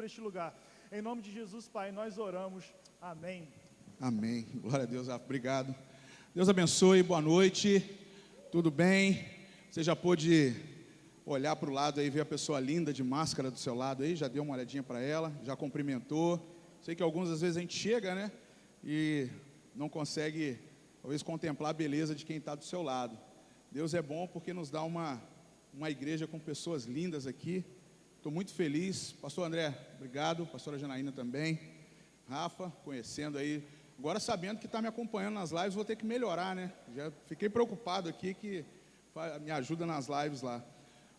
por este lugar. Em nome de Jesus, Pai, nós oramos. Amém. Amém. Glória a Deus. Obrigado. Deus abençoe. Boa noite. Tudo bem? Você já pôde olhar para o lado aí, ver a pessoa linda de máscara do seu lado aí? Já deu uma olhadinha para ela? Já cumprimentou? Sei que algumas às vezes a gente chega, né? E não consegue, talvez, contemplar a beleza de quem está do seu lado. Deus é bom porque nos dá uma igreja com pessoas lindas aqui. Estou muito feliz. Pastor André, obrigado. Pastora Janaína também. Rafa, conhecendo aí. Agora sabendo que está me acompanhando nas lives, vou ter que melhorar, né? Já fiquei preocupado aqui que me ajuda nas lives lá.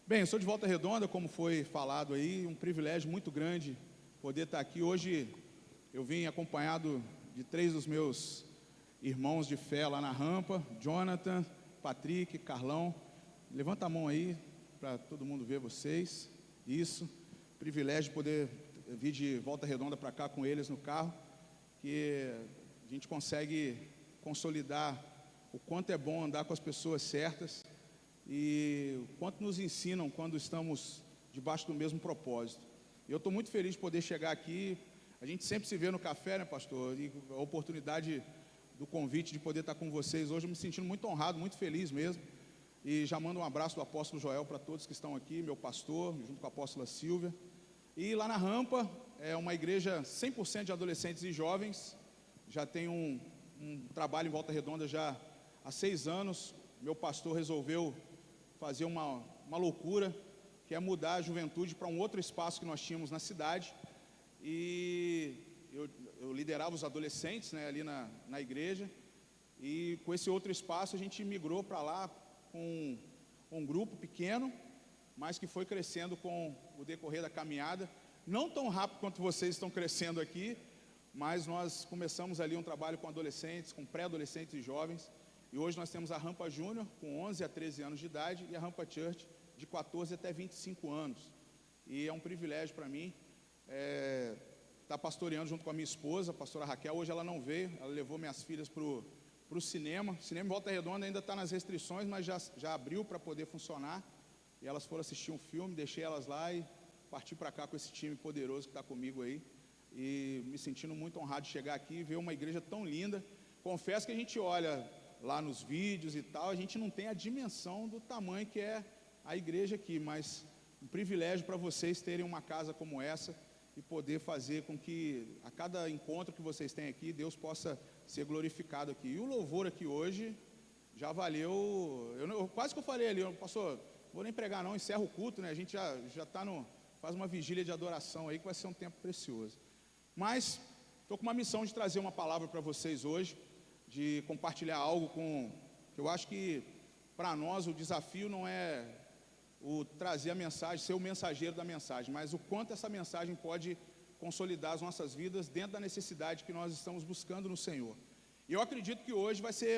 Bem, eu sou de Volta Redonda, como foi falado aí. Um privilégio muito grande poder estar aqui. Hoje eu vim acompanhado de 3 dos meus irmãos de fé lá na rampa. Jonathan, Patrick, Carlão. Levanta a mão aí para todo mundo ver vocês. Isso, privilégio de poder vir de Volta Redonda para cá com eles no carro, que a gente consegue consolidar o quanto é bom andar com as pessoas certas e o quanto nos ensinam quando estamos debaixo do mesmo propósito. Eu estou muito feliz de poder chegar aqui. A gente sempre se vê no café, né, pastor? E a oportunidade do convite de poder estar com vocês hoje, eu me sentindo muito honrado, muito feliz mesmo. E já mando um abraço do apóstolo Joel para todos que estão aqui, meu pastor, junto com a apóstola Silvia. E lá na rampa, é uma igreja 100% de adolescentes e jovens. Já tem um trabalho em Volta Redonda já há 6 anos. Meu pastor resolveu fazer uma loucura, que é mudar a juventude para um outro espaço que nós tínhamos na cidade. E eu liderava os adolescentes, né, ali na igreja. E com esse outro espaço a gente migrou para lá, com um grupo pequeno, mas que foi crescendo com o decorrer da caminhada, não tão rápido quanto vocês estão crescendo aqui, mas nós começamos ali um trabalho com adolescentes, com pré-adolescentes e jovens, e hoje nós temos a Rampa Júnior, com 11 a 13 anos de idade, e a Rampa Church, de 14 até 25 anos, e é um privilégio para mim estar pastoreando junto com a minha esposa, a pastora Raquel. Hoje ela não veio, ela levou minhas filhas para o cinema. O cinema em Volta Redonda ainda está nas restrições, mas já abriu para poder funcionar. E elas foram assistir um filme, deixei elas lá e parti para cá com esse time poderoso que está comigo aí. E me sentindo muito honrado de chegar aqui e ver uma igreja tão linda. Confesso que a gente olha lá nos vídeos e tal, a gente não tem a dimensão do tamanho que é a igreja aqui, mas um privilégio para vocês terem uma casa como essa e poder fazer com que a cada encontro que vocês têm aqui, Deus possa ser glorificado aqui. E o louvor aqui hoje já valeu. Quase que eu falei ali, pastor, vou nem pregar não, encerra o culto, né? A gente já está faz uma vigília de adoração aí, que vai ser um tempo precioso. Mas estou com uma missão de trazer uma palavra para vocês hoje, de compartilhar algo que eu acho que para nós o desafio não é o trazer a mensagem, ser o mensageiro da mensagem, mas o quanto essa mensagem pode consolidar as nossas vidas dentro da necessidade que nós estamos buscando no Senhor. E eu acredito que hoje vai ser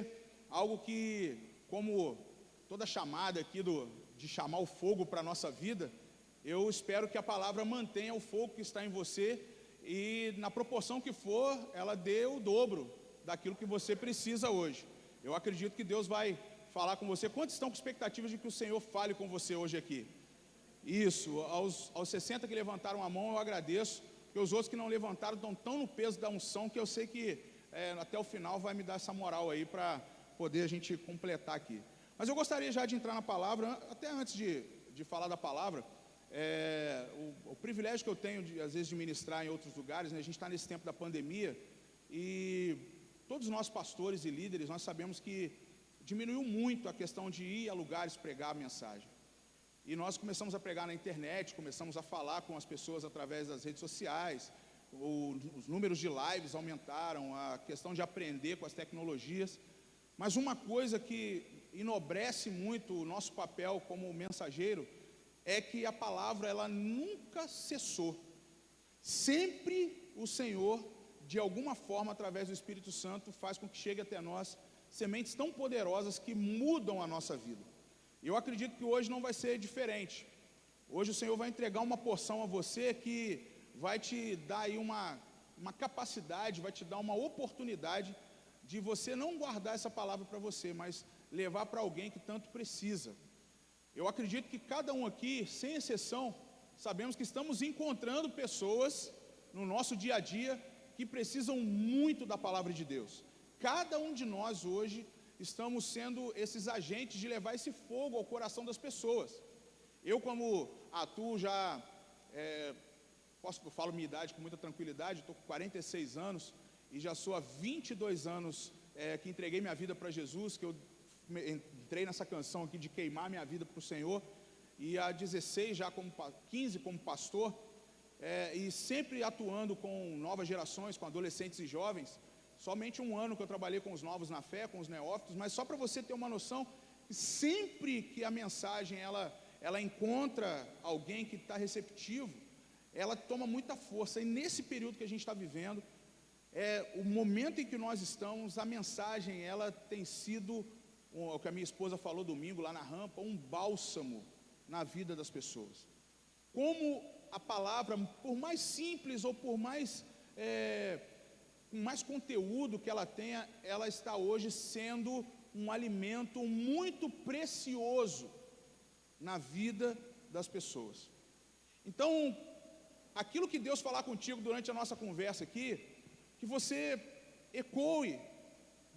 algo que, como toda chamada aqui de chamar o fogo para a nossa vida, eu espero que a palavra mantenha o fogo que está em você e, na proporção que for, ela dê o dobro daquilo que você precisa hoje. Eu acredito que Deus vai falar com você. Quantos estão com expectativas de que o Senhor fale com você hoje aqui? Isso, aos 60 que levantaram a mão, eu agradeço, porque os outros que não levantaram estão tão no peso da unção que eu sei que até o final vai me dar essa moral aí para poder a gente completar aqui. Mas eu gostaria já de entrar na palavra, até antes de falar da palavra, o privilégio que eu tenho, às vezes, de ministrar em outros lugares, né? A gente está nesse tempo da pandemia e todos nós pastores e líderes, nós sabemos que diminuiu muito a questão de ir a lugares pregar a mensagem. E nós começamos a pregar na internet, começamos a falar com as pessoas através das redes sociais, os números de lives aumentaram, a questão de aprender com as tecnologias. Mas uma coisa que enobrece muito o nosso papel como mensageiro é que a palavra, ela nunca cessou. Sempre o Senhor, de alguma forma, através do Espírito Santo, faz com que chegue até nós sementes tão poderosas que mudam a nossa vida. Eu acredito que hoje não vai ser diferente. Hoje o Senhor vai entregar uma porção a você que vai te dar aí uma capacidade, vai te dar uma oportunidade de você não guardar essa palavra para você, mas levar para alguém que tanto precisa. Eu acredito que cada um aqui, sem exceção, sabemos que estamos encontrando pessoas no nosso dia a dia que precisam muito da palavra de Deus. Cada um de nós hoje estamos sendo esses agentes de levar esse fogo ao coração das pessoas. Eu, como atuo já, eu falo minha idade com muita tranquilidade, estou com 46 anos e já sou há 22 anos que entreguei minha vida para Jesus, que eu entrei nessa canção aqui de queimar minha vida para o Senhor, e há 16 já, 15 como pastor, e sempre atuando com novas gerações, com adolescentes e jovens. Somente um ano que eu trabalhei com os novos na fé, com os neófitos, mas só para você ter uma noção, sempre que a mensagem ela encontra alguém que está receptivo, ela toma muita força. E nesse período que a gente está vivendo, o momento em que nós estamos, a mensagem ela tem sido, o que a minha esposa falou domingo lá na rampa, um bálsamo na vida das pessoas. Como a palavra, por mais simples ou por mais com mais conteúdo que ela tenha, ela está hoje sendo um alimento muito precioso na vida das pessoas. Então, aquilo que Deus falar contigo durante a nossa conversa aqui, que você ecoe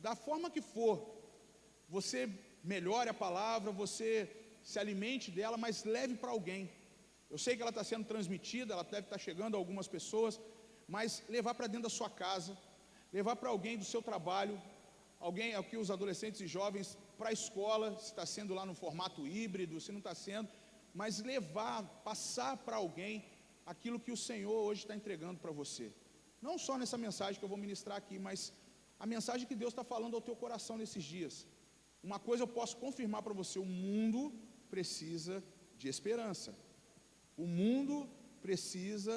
da forma que for, você melhore a palavra, você se alimente dela, mas leve para alguém. Eu sei que ela está sendo transmitida, ela deve estar chegando a algumas pessoas, mas levar para dentro da sua casa, levar para alguém do seu trabalho, alguém aqui, os adolescentes e jovens, para a escola, se está sendo lá no formato híbrido, se não está sendo, mas levar, passar para alguém aquilo que o Senhor hoje está entregando para você. Não só nessa mensagem que eu vou ministrar aqui, mas a mensagem que Deus está falando ao teu coração nesses dias. Uma coisa eu posso confirmar para você: o mundo precisa de esperança. O mundo precisa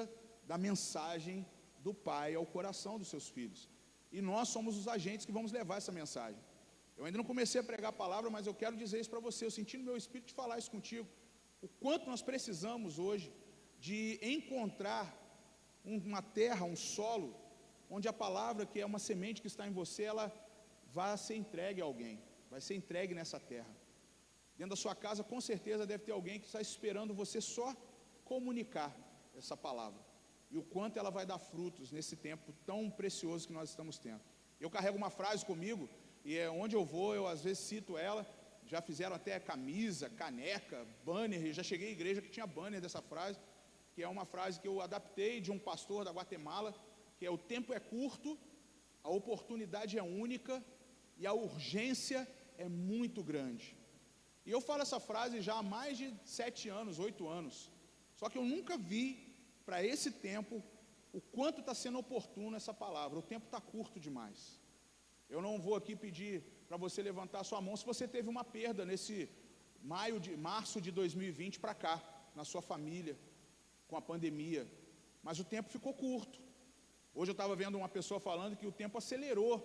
da mensagem do Pai ao coração dos seus filhos. E nós somos os agentes que vamos levar essa mensagem. Eu ainda não comecei a pregar a palavra, mas eu quero dizer isso para você. Eu senti no meu espírito de falar isso contigo. O quanto nós precisamos hoje de encontrar uma terra, um solo, onde a palavra, que é uma semente que está em você, ela vai ser entregue a alguém, vai ser entregue nessa terra. Dentro da sua casa, com certeza, deve ter alguém que está esperando você só comunicar essa palavra. E o quanto ela vai dar frutos nesse tempo tão precioso que nós estamos tendo. Eu carrego uma frase comigo, e onde eu vou, eu às vezes cito ela. Já fizeram até camisa, caneca, banner. Eu já cheguei à igreja que tinha banner dessa frase, que é uma frase que eu adaptei de um pastor da Guatemala, que é: o tempo é curto, a oportunidade é única e a urgência é muito grande. E eu falo essa frase já há mais de 7 anos, 8 anos. Só que eu nunca vi, para esse tempo, o quanto está sendo oportuno essa palavra. O tempo está curto demais. Eu não vou aqui pedir para você levantar a sua mão se você teve uma perda nesse março de 2020 para cá, na sua família, com a pandemia. Mas o tempo ficou curto. Hoje eu estava vendo uma pessoa falando que o tempo acelerou.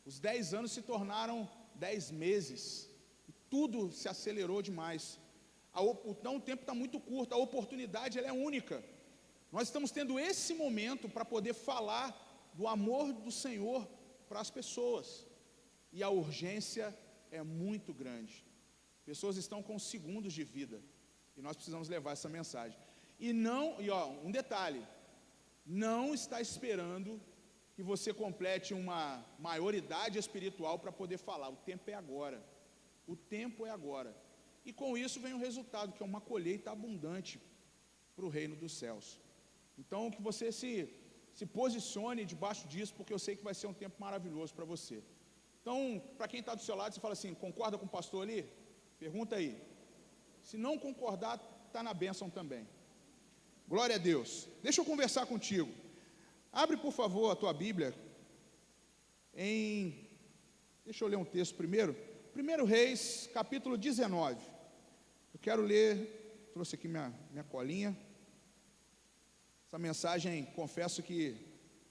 Os 10 anos se tornaram 10 meses. E tudo se acelerou demais. Então o tempo está muito curto, a oportunidade ela é única. Nós estamos tendo esse momento para poder falar do amor do Senhor para as pessoas. E a urgência é muito grande. Pessoas estão com segundos de vida. E nós precisamos levar essa mensagem. Um detalhe: não está esperando que você complete uma maioridade espiritual para poder falar. O tempo é agora. O tempo é agora. E com isso vem o resultado, que é uma colheita abundante para o reino dos céus. Então, que você se posicione debaixo disso, porque eu sei que vai ser um tempo maravilhoso para você. Então, para quem está do seu lado, você fala assim: concorda com o pastor ali? Pergunta aí. Se não concordar, está na bênção também. Glória a Deus. Deixa eu conversar contigo. Abre, por favor, a tua Bíblia deixa eu ler um texto primeiro. 1 Reis, capítulo 19. Eu quero ler, trouxe aqui minha colinha. Essa mensagem, confesso que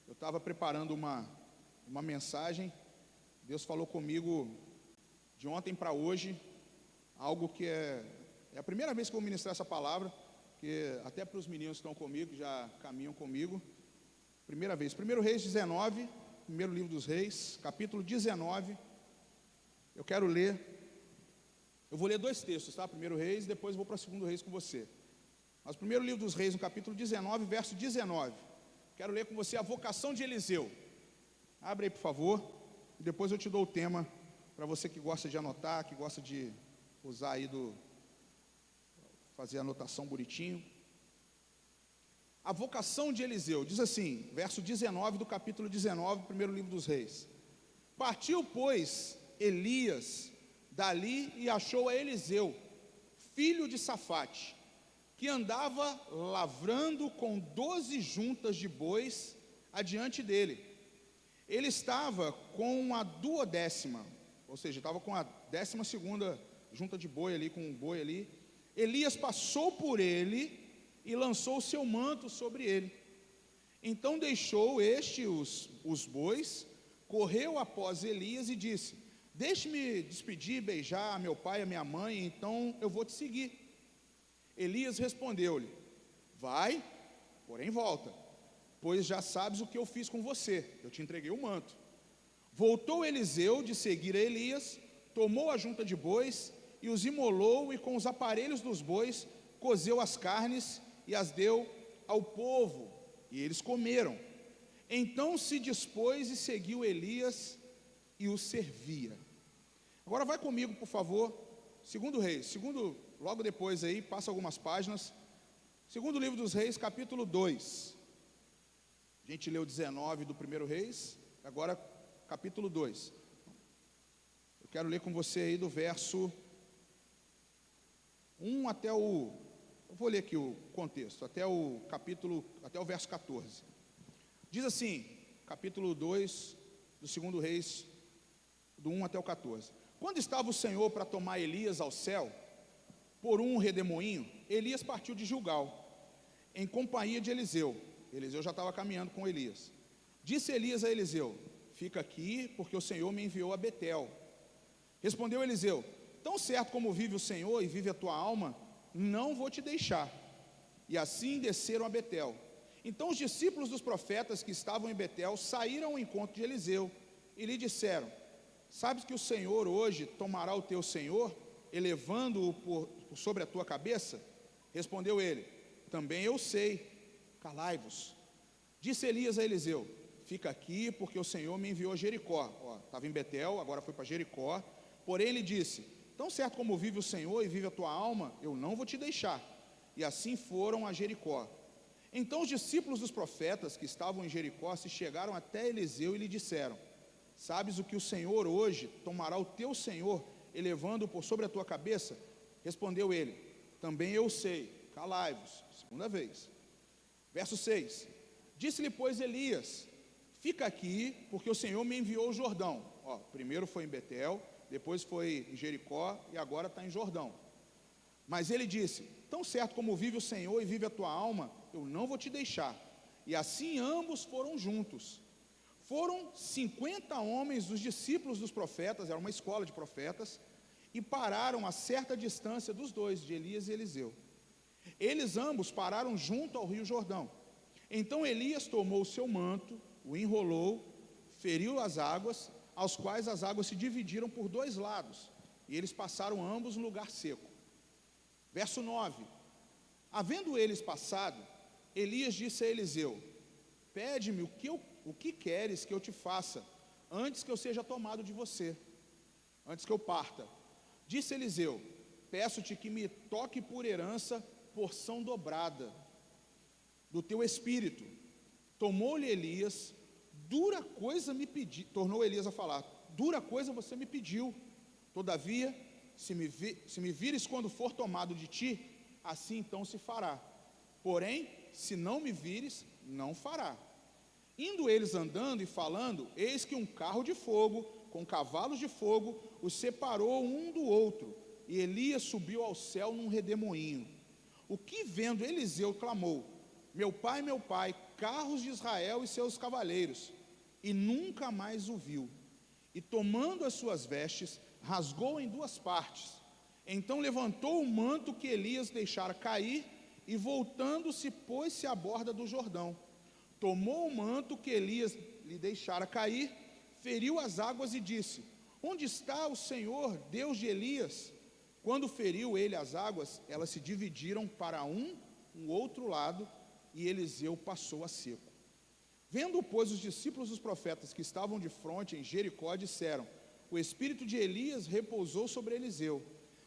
eu estava preparando uma mensagem. Deus falou comigo de ontem para hoje, algo que é a primeira vez que eu vou ministrar essa palavra, que até para os meninos que estão comigo, que já caminham comigo, primeira vez. 1 Reis 19, primeiro livro dos Reis, capítulo 19, eu quero ler, eu vou ler 2 textos, tá? 1 Reis, depois vou para 2 Reis com você. Mas o primeiro livro dos Reis, no capítulo 19, verso 19. Quero ler com você a vocação de Eliseu. Abre aí, por favor, e depois eu te dou o tema, para você que gosta de anotar, que gosta de usar aí fazer anotação bonitinho. A vocação de Eliseu, diz assim, verso 19 do capítulo 19, primeiro livro dos Reis. Partiu, pois, Elias dali e achou a Eliseu, filho de Safate, que andava lavrando com 12 juntas de bois adiante dele. Ele estava com a 12ª, ou seja, estava com a 12ª junta de boi ali, com um boi ali. Elias passou por ele e lançou o seu manto sobre ele. Então deixou os bois, correu após Elias e disse: deixe-me despedir, beijar meu pai e a minha mãe, então eu vou te seguir. Elias respondeu-lhe: vai, porém volta, pois já sabes o que eu fiz com você, eu te entreguei o manto. Voltou Eliseu de seguir a Elias, tomou a junta de bois e os imolou, e com os aparelhos dos bois cozeu as carnes e as deu ao povo, e eles comeram. Então se dispôs e seguiu Elias e o servia. Agora vai comigo, por favor, segundo Reis, logo depois aí, passa algumas páginas, segundo livro dos Reis, capítulo 2. A gente leu 19 do primeiro Reis, agora capítulo 2. Eu quero ler com você aí do verso 1 até eu vou ler aqui o contexto, até o verso 14. Diz assim, capítulo 2 do segundo Reis, do 1 até o 14. Quando estava o Senhor para tomar Elias ao céu, por um redemoinho, Elias partiu de Gilgal, em companhia de Eliseu. Eliseu já estava caminhando com Elias. Disse Elias a Eliseu: fica aqui, porque o Senhor me enviou a Betel. Respondeu Eliseu: tão certo como vive o Senhor e vive a tua alma, não vou te deixar. E assim desceram a Betel. Então os discípulos dos profetas que estavam em Betel saíram ao encontro de Eliseu e lhe disseram: sabes que o Senhor hoje tomará o teu senhor, elevando-o por sobre a tua cabeça? Respondeu ele: também eu sei, calai-vos. Disse Elias a Eliseu: fica aqui, porque o Senhor me enviou a Jericó. Estava em Betel, agora foi para Jericó. Porém ele disse: tão certo como vive o Senhor e vive a tua alma, eu não vou te deixar. E assim foram a Jericó. Então os discípulos dos profetas que estavam em Jericó se chegaram até Eliseu e lhe disseram: sabes o que o Senhor hoje tomará o teu senhor, elevando-o por sobre a tua cabeça? Respondeu ele: também eu sei, calai-vos. Segunda vez. Verso 6. Disse-lhe, pois, Elias: fica aqui, porque o Senhor me enviou o Jordão. Primeiro foi em Betel, depois foi em Jericó e agora está em Jordão. Mas ele disse: tão certo como vive o Senhor e vive a tua alma, eu não vou te deixar. E assim ambos foram juntos. Foram 50 homens dos discípulos dos profetas, era uma escola de profetas, e pararam a certa distância dos dois, de Elias e Eliseu. Eles ambos pararam junto ao rio Jordão. Então Elias tomou o seu manto, o enrolou, feriu as águas, aos quais as águas se dividiram por dois lados, e eles passaram ambos no lugar seco. Verso 9. Havendo eles passado, Elias disse a Eliseu: pede-me o que queres que eu te faça, antes que eu seja tomado de você, antes que eu parta. Disse Eliseu: peço-te que me toque por herança porção dobrada do teu espírito. Tomou-lhe Elias: dura coisa me pedi, tornou Elias a falar: dura coisa você me pediu. Todavia, se me vires quando for tomado de ti, assim então se fará. Porém, se não me vires, não fará. Indo eles andando e falando, eis que um carro de fogo, com cavalos de fogo, os separou um do outro, e Elias subiu ao céu num redemoinho. O que vendo Eliseu clamou: meu pai, carros de Israel e seus cavaleiros, e nunca mais o viu. E tomando as suas vestes, rasgou em duas partes. Então levantou o manto que Elias deixara cair, e voltando-se, pôs-se à borda do Jordão. Tomou o manto que Elias lhe deixara cair, feriu as águas e disse: onde está o Senhor, Deus de Elias? Quando feriu ele as águas, elas se dividiram para um um outro lado, e Eliseu passou a seco. Vendo, pois, os discípulos dos profetas que estavam de fronte em Jericó, disseram: o espírito de Elias repousou sobre Eliseu.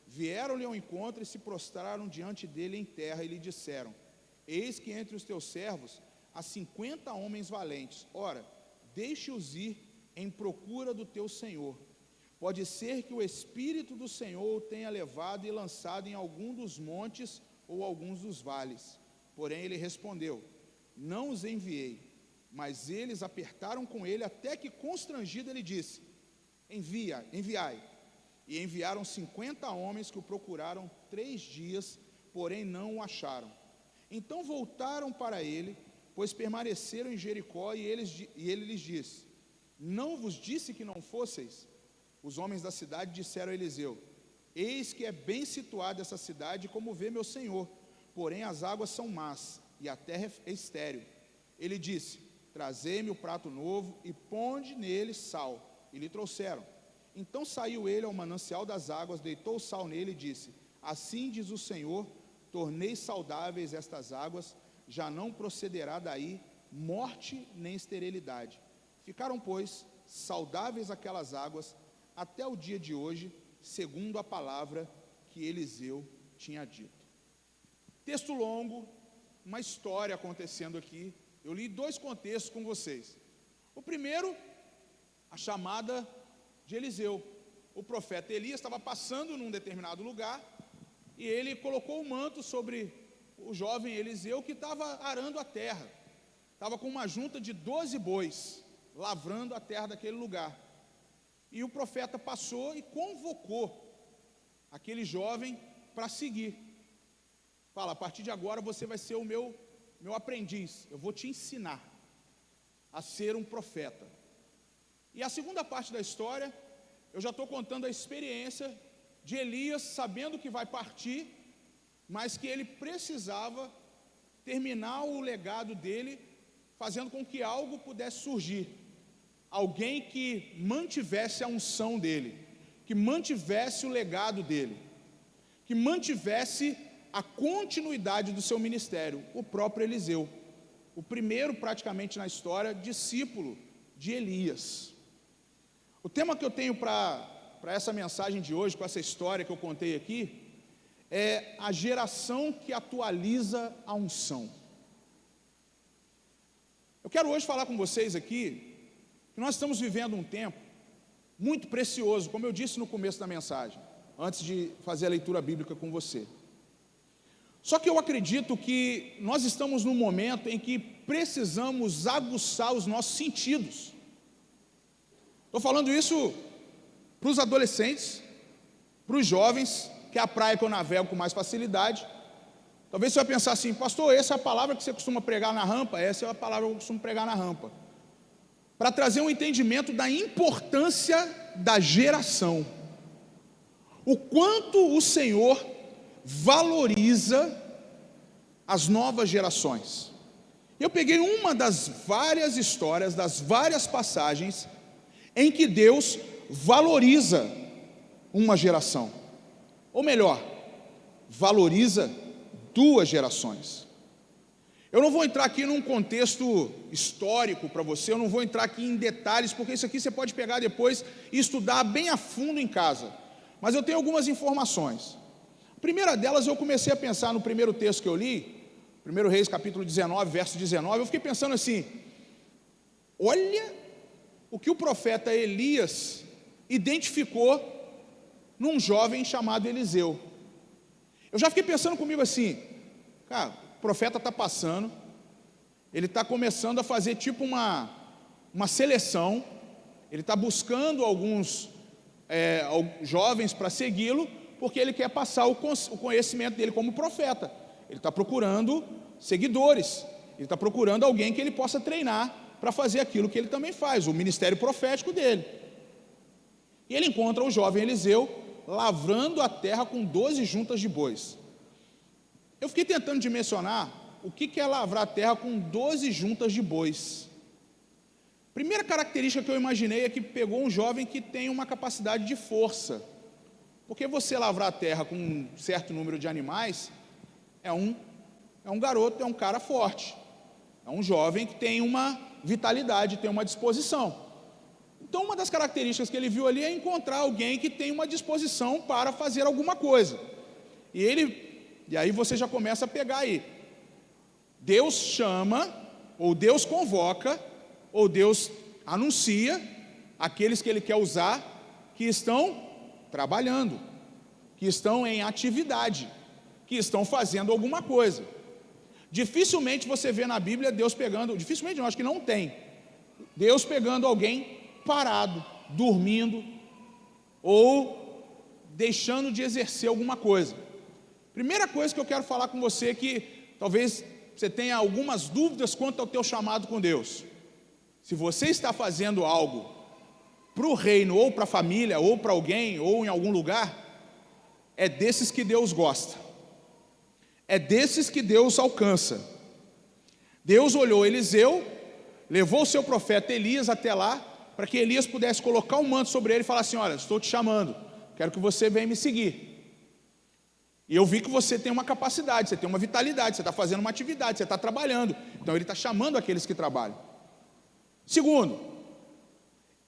Vieram-lhe ao encontro e se prostraram diante dele em terra e lhe disseram: eis que entre os teus servos há 50 homens valentes. Ora, deixe-os ir em procura do teu senhor. Pode ser que o espírito do Senhor o tenha levado e lançado em algum dos montes ou alguns dos vales. Porém ele respondeu: não os enviei. Mas eles apertaram com ele, até que constrangido ele disse: enviai. E enviaram 50 homens que o procuraram 3 dias, porém não o acharam. Então voltaram para ele, pois permaneceram em Jericó, e ele lhes disse: não vos disse que não fosseis? Os homens da cidade disseram a Eliseu: eis que é bem situada essa cidade, como vê meu senhor, porém as águas são más, e a terra é estéril. Ele disse: trazei-me o prato novo, e ponde nele sal. E lhe trouxeram. Então saiu ele ao manancial das águas, deitou o sal nele e disse: assim diz o Senhor, tornei saudáveis estas águas, já não procederá daí morte nem esterilidade. Ficaram, pois, saudáveis aquelas águas, até o dia de hoje, segundo a palavra que Eliseu tinha dito. Texto longo, uma história acontecendo aqui. Eu li 2 contextos com vocês. O primeiro, a chamada de Eliseu. O profeta Elias estava passando num determinado lugar, e ele colocou o manto sobre o jovem Eliseu, que estava arando a terra. Estava com uma junta de 12 bois, lavrando a terra daquele lugar. E o profeta passou e convocou aquele jovem para seguir. Fala: a partir de agora você vai ser o meu aprendiz, eu vou te ensinar a ser um profeta. E a segunda parte da história, eu já estou contando a experiência de Elias, sabendo que vai partir, mas que ele precisava terminar o legado dele, fazendo com que algo pudesse surgir. Alguém que mantivesse a unção dele, que mantivesse o legado dele, que mantivesse a continuidade do seu ministério, o próprio Eliseu, o primeiro praticamente na história discípulo de Elias. O tema que eu tenho para essa mensagem de hoje, com essa história que eu contei aqui, é a geração que atualiza a unção. Eu quero hoje falar com vocês aqui que nós estamos vivendo um tempo muito precioso, como eu disse no começo da mensagem, antes de fazer a leitura bíblica com você. Só que eu acredito que nós estamos num momento em que precisamos aguçar os nossos sentidos. Estou falando isso para os adolescentes, para os jovens, que é a praia que eu navego com mais facilidade. Talvez você vai pensar assim: pastor, essa é a palavra que você costuma pregar na rampa? Essa é a palavra que eu costumo pregar na rampa. Para trazer um entendimento da importância da geração. O quanto o Senhor valoriza as novas gerações. Eu peguei uma das várias histórias, das várias passagens em que Deus valoriza uma geração, ou melhor, valoriza 2 gerações. Eu não vou entrar aqui num contexto histórico para você, eu não vou entrar aqui em detalhes, porque isso aqui você pode pegar depois e estudar bem a fundo em casa, mas eu tenho algumas informações. A primeira delas, eu comecei a pensar no primeiro texto que eu li, 1 Reis capítulo 19, verso 19, eu fiquei pensando assim: olha o que o profeta Elias identificou num jovem chamado Eliseu. Eu já fiquei pensando comigo assim: cara, o profeta está passando, ele está começando a fazer tipo uma seleção, ele está buscando alguns jovens para segui-lo, porque ele quer passar o conhecimento dele como profeta. Ele está procurando seguidores, ele está procurando alguém que ele possa treinar para fazer aquilo que ele também faz, o ministério profético dele. E ele encontra o jovem Eliseu lavrando a terra com 12 juntas de bois. Eu fiquei tentando dimensionar o que é lavrar a terra com 12 juntas de bois. Primeira característica que eu imaginei é que pegou um jovem que tem uma capacidade de força. Porque você lavrar a terra com um certo número de animais é um é um garoto, é um cara forte, é um jovem que tem uma vitalidade, tem uma disposição. Então, uma das características que ele viu ali é encontrar alguém que tem uma disposição para fazer alguma coisa. E aí você já começa a pegar aí. Deus chama, ou Deus convoca, ou Deus anuncia aqueles que Ele quer usar, que estão trabalhando, que estão em atividade, que estão fazendo alguma coisa. Dificilmente você vê na Bíblia Deus pegando, dificilmente eu acho que não tem, Deus pegando alguém parado, dormindo, ou deixando de exercer alguma coisa. Primeira coisa que eu quero falar com você é que talvez você tenha algumas dúvidas quanto ao teu chamado com Deus. Se você está fazendo algo para o reino, ou para a família, ou para alguém, ou em algum lugar, é desses que Deus gosta, é desses que Deus alcança. Deus olhou Eliseu, levou o seu profeta Elias até lá, para que Elias pudesse colocar um manto sobre ele e falar assim: olha, estou te chamando, quero que você venha me seguir. E eu vi que você tem uma capacidade, você tem uma vitalidade, você está fazendo uma atividade, você está trabalhando. Então ele está chamando aqueles que trabalham. Segundo,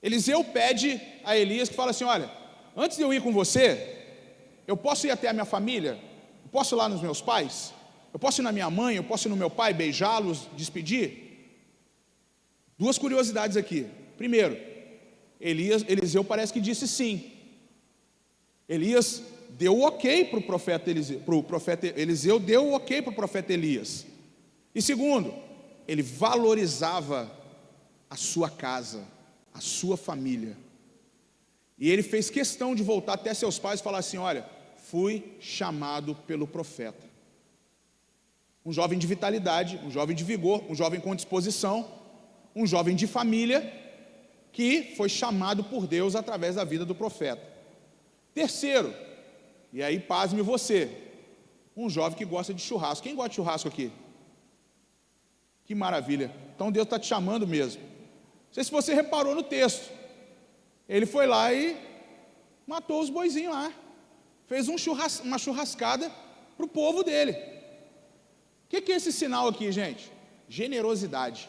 Eliseu pede a Elias que fala assim: olha, antes de eu ir com você, eu posso ir até a minha família? Eu posso ir lá nos meus pais? Eu posso ir na minha mãe? Eu posso ir no meu pai, beijá-los, despedir? Duas curiosidades aqui. Primeiro, Eliseu parece que disse sim. Elias deu o ok para o profeta Eliseu, deu o ok para o profeta Elias. E segundo, ele valorizava a sua casa, a sua família. E ele fez questão de voltar até seus pais e falar assim: olha, fui chamado pelo profeta. Um jovem de vitalidade, um jovem de vigor, um jovem com disposição, um jovem de família, que foi chamado por Deus através da vida do profeta. Terceiro, e aí pasme você, um jovem que gosta de churrasco. Quem gosta de churrasco aqui? Que maravilha. Então Deus está te chamando mesmo. Não sei se você reparou no texto, ele foi lá e matou os boizinhos lá, fez uma churrascada para o povo dele. O que é esse sinal aqui, gente? Generosidade.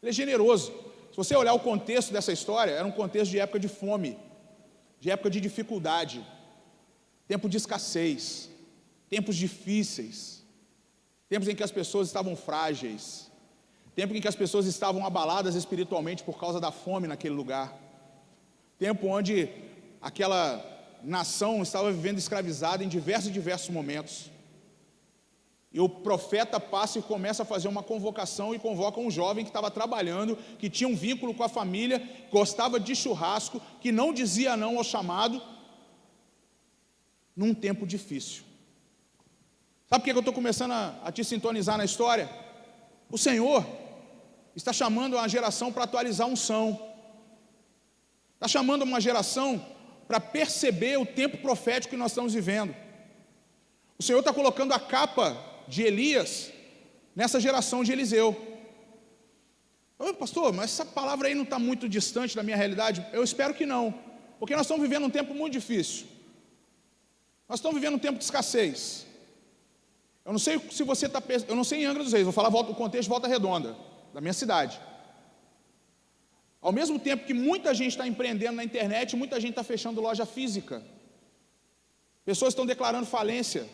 Ele é generoso. Se você olhar o contexto dessa história, era um contexto de época de fome, de época de dificuldade, tempo de escassez, tempos difíceis, tempos em que as pessoas estavam frágeis, tempo em que as pessoas estavam abaladas espiritualmente por causa da fome naquele lugar, tempo onde aquela nação estava vivendo escravizada em diversos momentos. E o profeta passa e começa a fazer uma convocação e convoca um jovem que estava trabalhando, que tinha um vínculo com a família, gostava de churrasco, que não dizia não ao chamado, num tempo difícil. Sabe por que eu estou começando a te sintonizar na história? O Senhor está chamando uma geração para atualizar a unção, está chamando uma geração para perceber o tempo profético que nós estamos vivendo. O Senhor está colocando a capa de Elias nessa geração de Eliseu. Pastor, mas essa palavra aí não está muito distante da minha realidade? Eu espero que não, porque nós estamos vivendo um tempo muito difícil. Nós estamos vivendo um tempo de escassez. Eu não sei se você está, eu não sei em Angra dos Reis, vou falar o contexto de Volta Redonda, da minha cidade. Ao mesmo tempo que muita gente está empreendendo na internet, muita gente está fechando loja física. Pessoas estão declarando falência.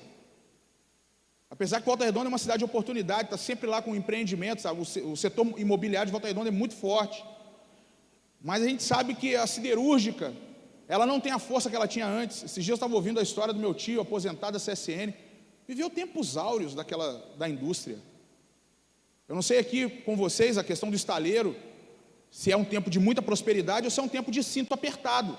Apesar que Volta Redonda é uma cidade de oportunidade, está sempre lá com empreendimentos, sabe? O setor imobiliário de Volta Redonda é muito forte. Mas a gente sabe que a siderúrgica, ela não tem a força que ela tinha antes. Esses dias eu estava ouvindo a história do meu tio, aposentado da CSN, viveu tempos áureos da indústria. Eu não sei aqui com vocês a questão do estaleiro, se é um tempo de muita prosperidade ou se é um tempo de cinto apertado.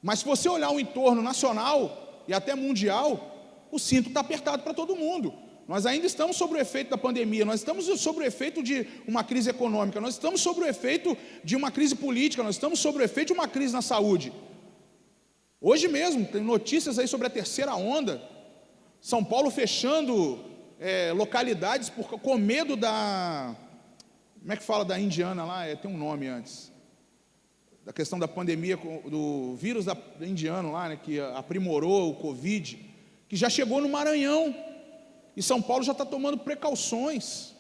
Mas se você olhar o entorno nacional e até mundial, o cinto está apertado para todo mundo. Nós ainda estamos sob o efeito da pandemia, nós estamos sob o efeito de uma crise econômica, nós estamos sob o efeito de uma crise política, nós estamos sob o efeito de uma crise na saúde. Hoje mesmo, tem notícias aí sobre a terceira onda, São Paulo fechando localidades com medo da... Como é que fala da indiana lá? Tem um nome antes. Da questão da pandemia, do vírus da indiano lá, né, que aprimorou o Covid, que já chegou no Maranhão. E São Paulo já está tomando precauções.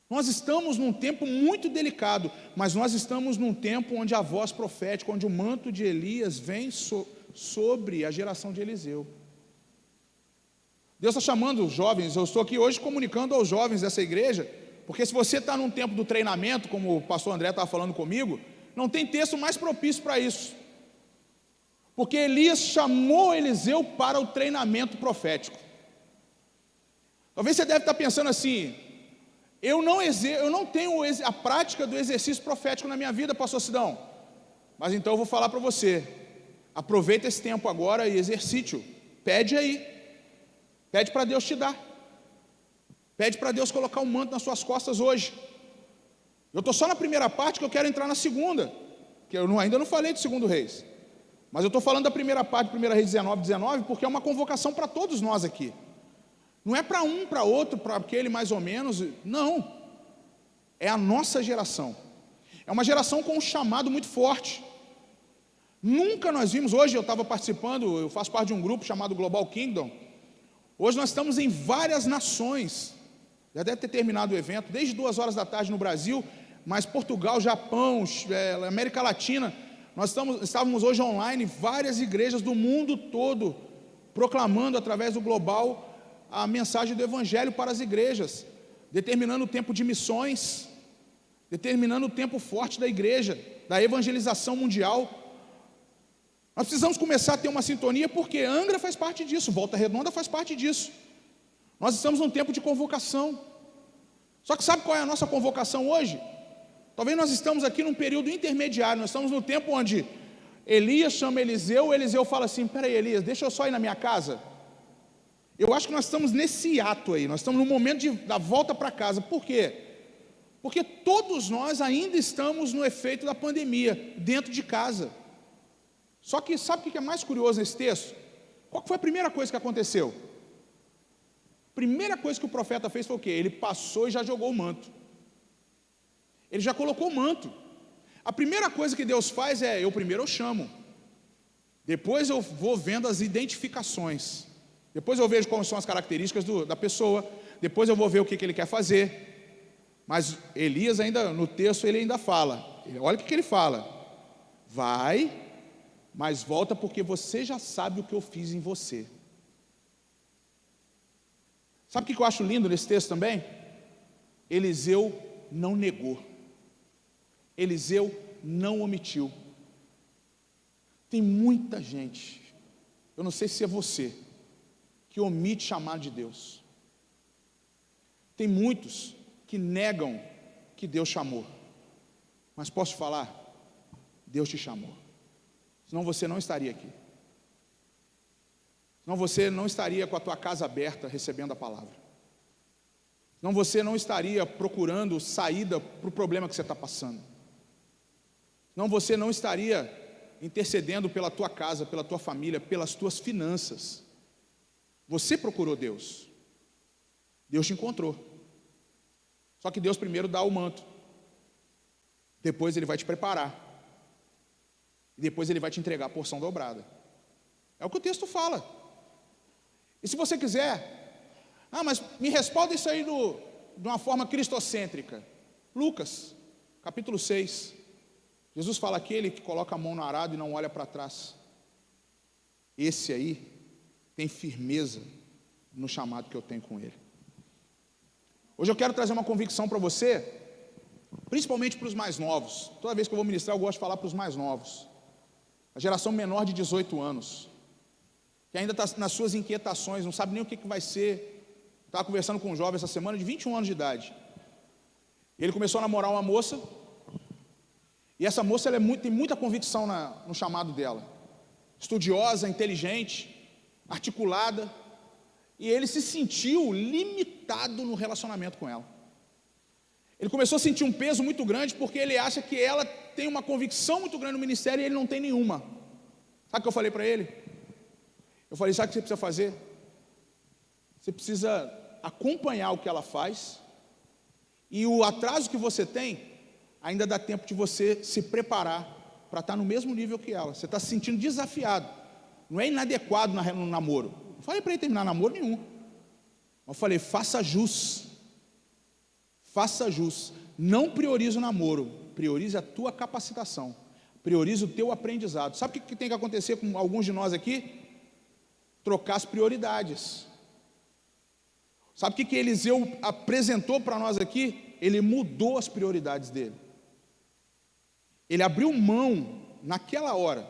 Nós estamos num tempo muito delicado, mas nós estamos num tempo onde a voz profética, onde o manto de Elias vem sobre a geração de Eliseu. Deus está chamando os jovens. Eu estou aqui hoje comunicando aos jovens dessa igreja, porque se você está num tempo do treinamento, como o pastor André estava falando comigo, não tem texto mais propício para isso. Porque Elias chamou Eliseu para o treinamento profético. Talvez você deve estar pensando assim: eu não tenho a prática do exercício profético na minha vida, pastor Sidão. Mas então eu vou falar para você: aproveita esse tempo agora e exercite-o. Pede aí, pede para Deus te dar, pede para Deus colocar um manto nas suas costas hoje. Eu estou só na primeira parte, que eu quero entrar na segunda, que eu ainda não falei de 2 Reis, mas eu estou falando da primeira parte, 1 Reis 19, porque é uma convocação para todos nós aqui. Não é para um, para outro, para aquele mais ou menos, não. É a nossa geração. É uma geração com um chamado muito forte. Nunca nós vimos, hoje eu estava participando, eu faço parte de um grupo chamado Global Kingdom. Hoje nós estamos em várias nações. Já deve ter terminado o evento, desde 2 horas da tarde no Brasil, mas Portugal, Japão, América Latina. Nós estávamos hoje online, várias igrejas do mundo todo, proclamando através do Global a mensagem do Evangelho para as igrejas, determinando o tempo de missões, determinando o tempo forte da igreja, da evangelização mundial. Nós precisamos começar a ter uma sintonia, porque Angra faz parte disso, Volta Redonda faz parte disso. Nós estamos num tempo de convocação. Só que sabe qual é a nossa convocação hoje? Talvez nós estamos aqui num período intermediário, nós estamos no tempo onde Elias chama Eliseu, Eliseu fala assim: peraí, Elias, deixa eu só ir na minha casa. Eu acho que nós estamos nesse ato aí, nós estamos no momento da volta para casa. Por quê? Porque todos nós ainda estamos no efeito da pandemia, dentro de casa. Só que sabe o que é mais curioso nesse texto? Qual foi a primeira coisa que aconteceu? A primeira coisa que o profeta fez foi o quê? Ele passou e já jogou o manto. Ele já colocou o manto. A primeira coisa que Deus faz é: primeiro eu chamo, depois eu vou vendo as identificações, depois eu vejo quais são as características da pessoa, depois eu vou ver o que ele quer fazer. Mas Elias ainda, no texto, ele ainda fala, olha o que ele fala: vai, mas volta, porque você já sabe o que eu fiz em você. Sabe o que eu acho lindo nesse texto também? Eliseu não negou, Eliseu não omitiu. Tem muita gente, eu não sei se é você, que omite chamado de Deus. Tem muitos que negam que Deus chamou. Mas posso te falar? Deus te chamou. Senão você não estaria aqui. Senão você não estaria com a tua casa aberta recebendo a palavra. Senão você não estaria procurando saída para o problema que você está passando. Senão você não estaria intercedendo pela tua casa, pela tua família, pelas tuas finanças. Você procurou Deus. Deus te encontrou. Só que Deus primeiro dá o manto. Depois Ele vai te preparar. E depois Ele vai te entregar a porção dobrada. É o que o texto fala. E se você quiser, mas me respalda isso aí de uma forma cristocêntrica. Lucas, capítulo 6. Jesus fala: aquele que coloca a mão no arado e não olha para trás. Esse aí tem firmeza no chamado que eu tenho com Ele. Hoje eu quero trazer uma convicção para você, principalmente para os mais novos. Toda vez que eu vou ministrar, eu gosto de falar para os mais novos. A geração menor de 18 anos, que ainda está nas suas inquietações, não sabe nem o que vai ser. Estava conversando com um jovem essa semana, de 21 anos de idade. Ele começou a namorar uma moça, e essa moça tem muita convicção no chamado dela. Estudiosa, inteligente, articulada, e ele se sentiu limitado no relacionamento com ela. Ele começou a sentir um peso muito grande, porque ele acha que ela tem uma convicção muito grande no ministério e ele não tem nenhuma. Sabe o que eu falei para ele? Eu falei: sabe o que você precisa fazer? Você precisa acompanhar o que ela faz, e o atraso que você tem, ainda dá tempo de você se preparar para estar no mesmo nível que ela. Você está se sentindo desafiado, não é inadequado no namoro. Não falei para ele terminar namoro nenhum. Eu falei, faça jus. Faça jus. Não priorize o namoro, priorize a tua capacitação. Priorize o teu aprendizado. Sabe o que tem que acontecer com alguns de nós aqui? Trocar as prioridades. Sabe o que Eliseu apresentou para nós aqui? Ele mudou as prioridades dele. Ele abriu mão naquela hora.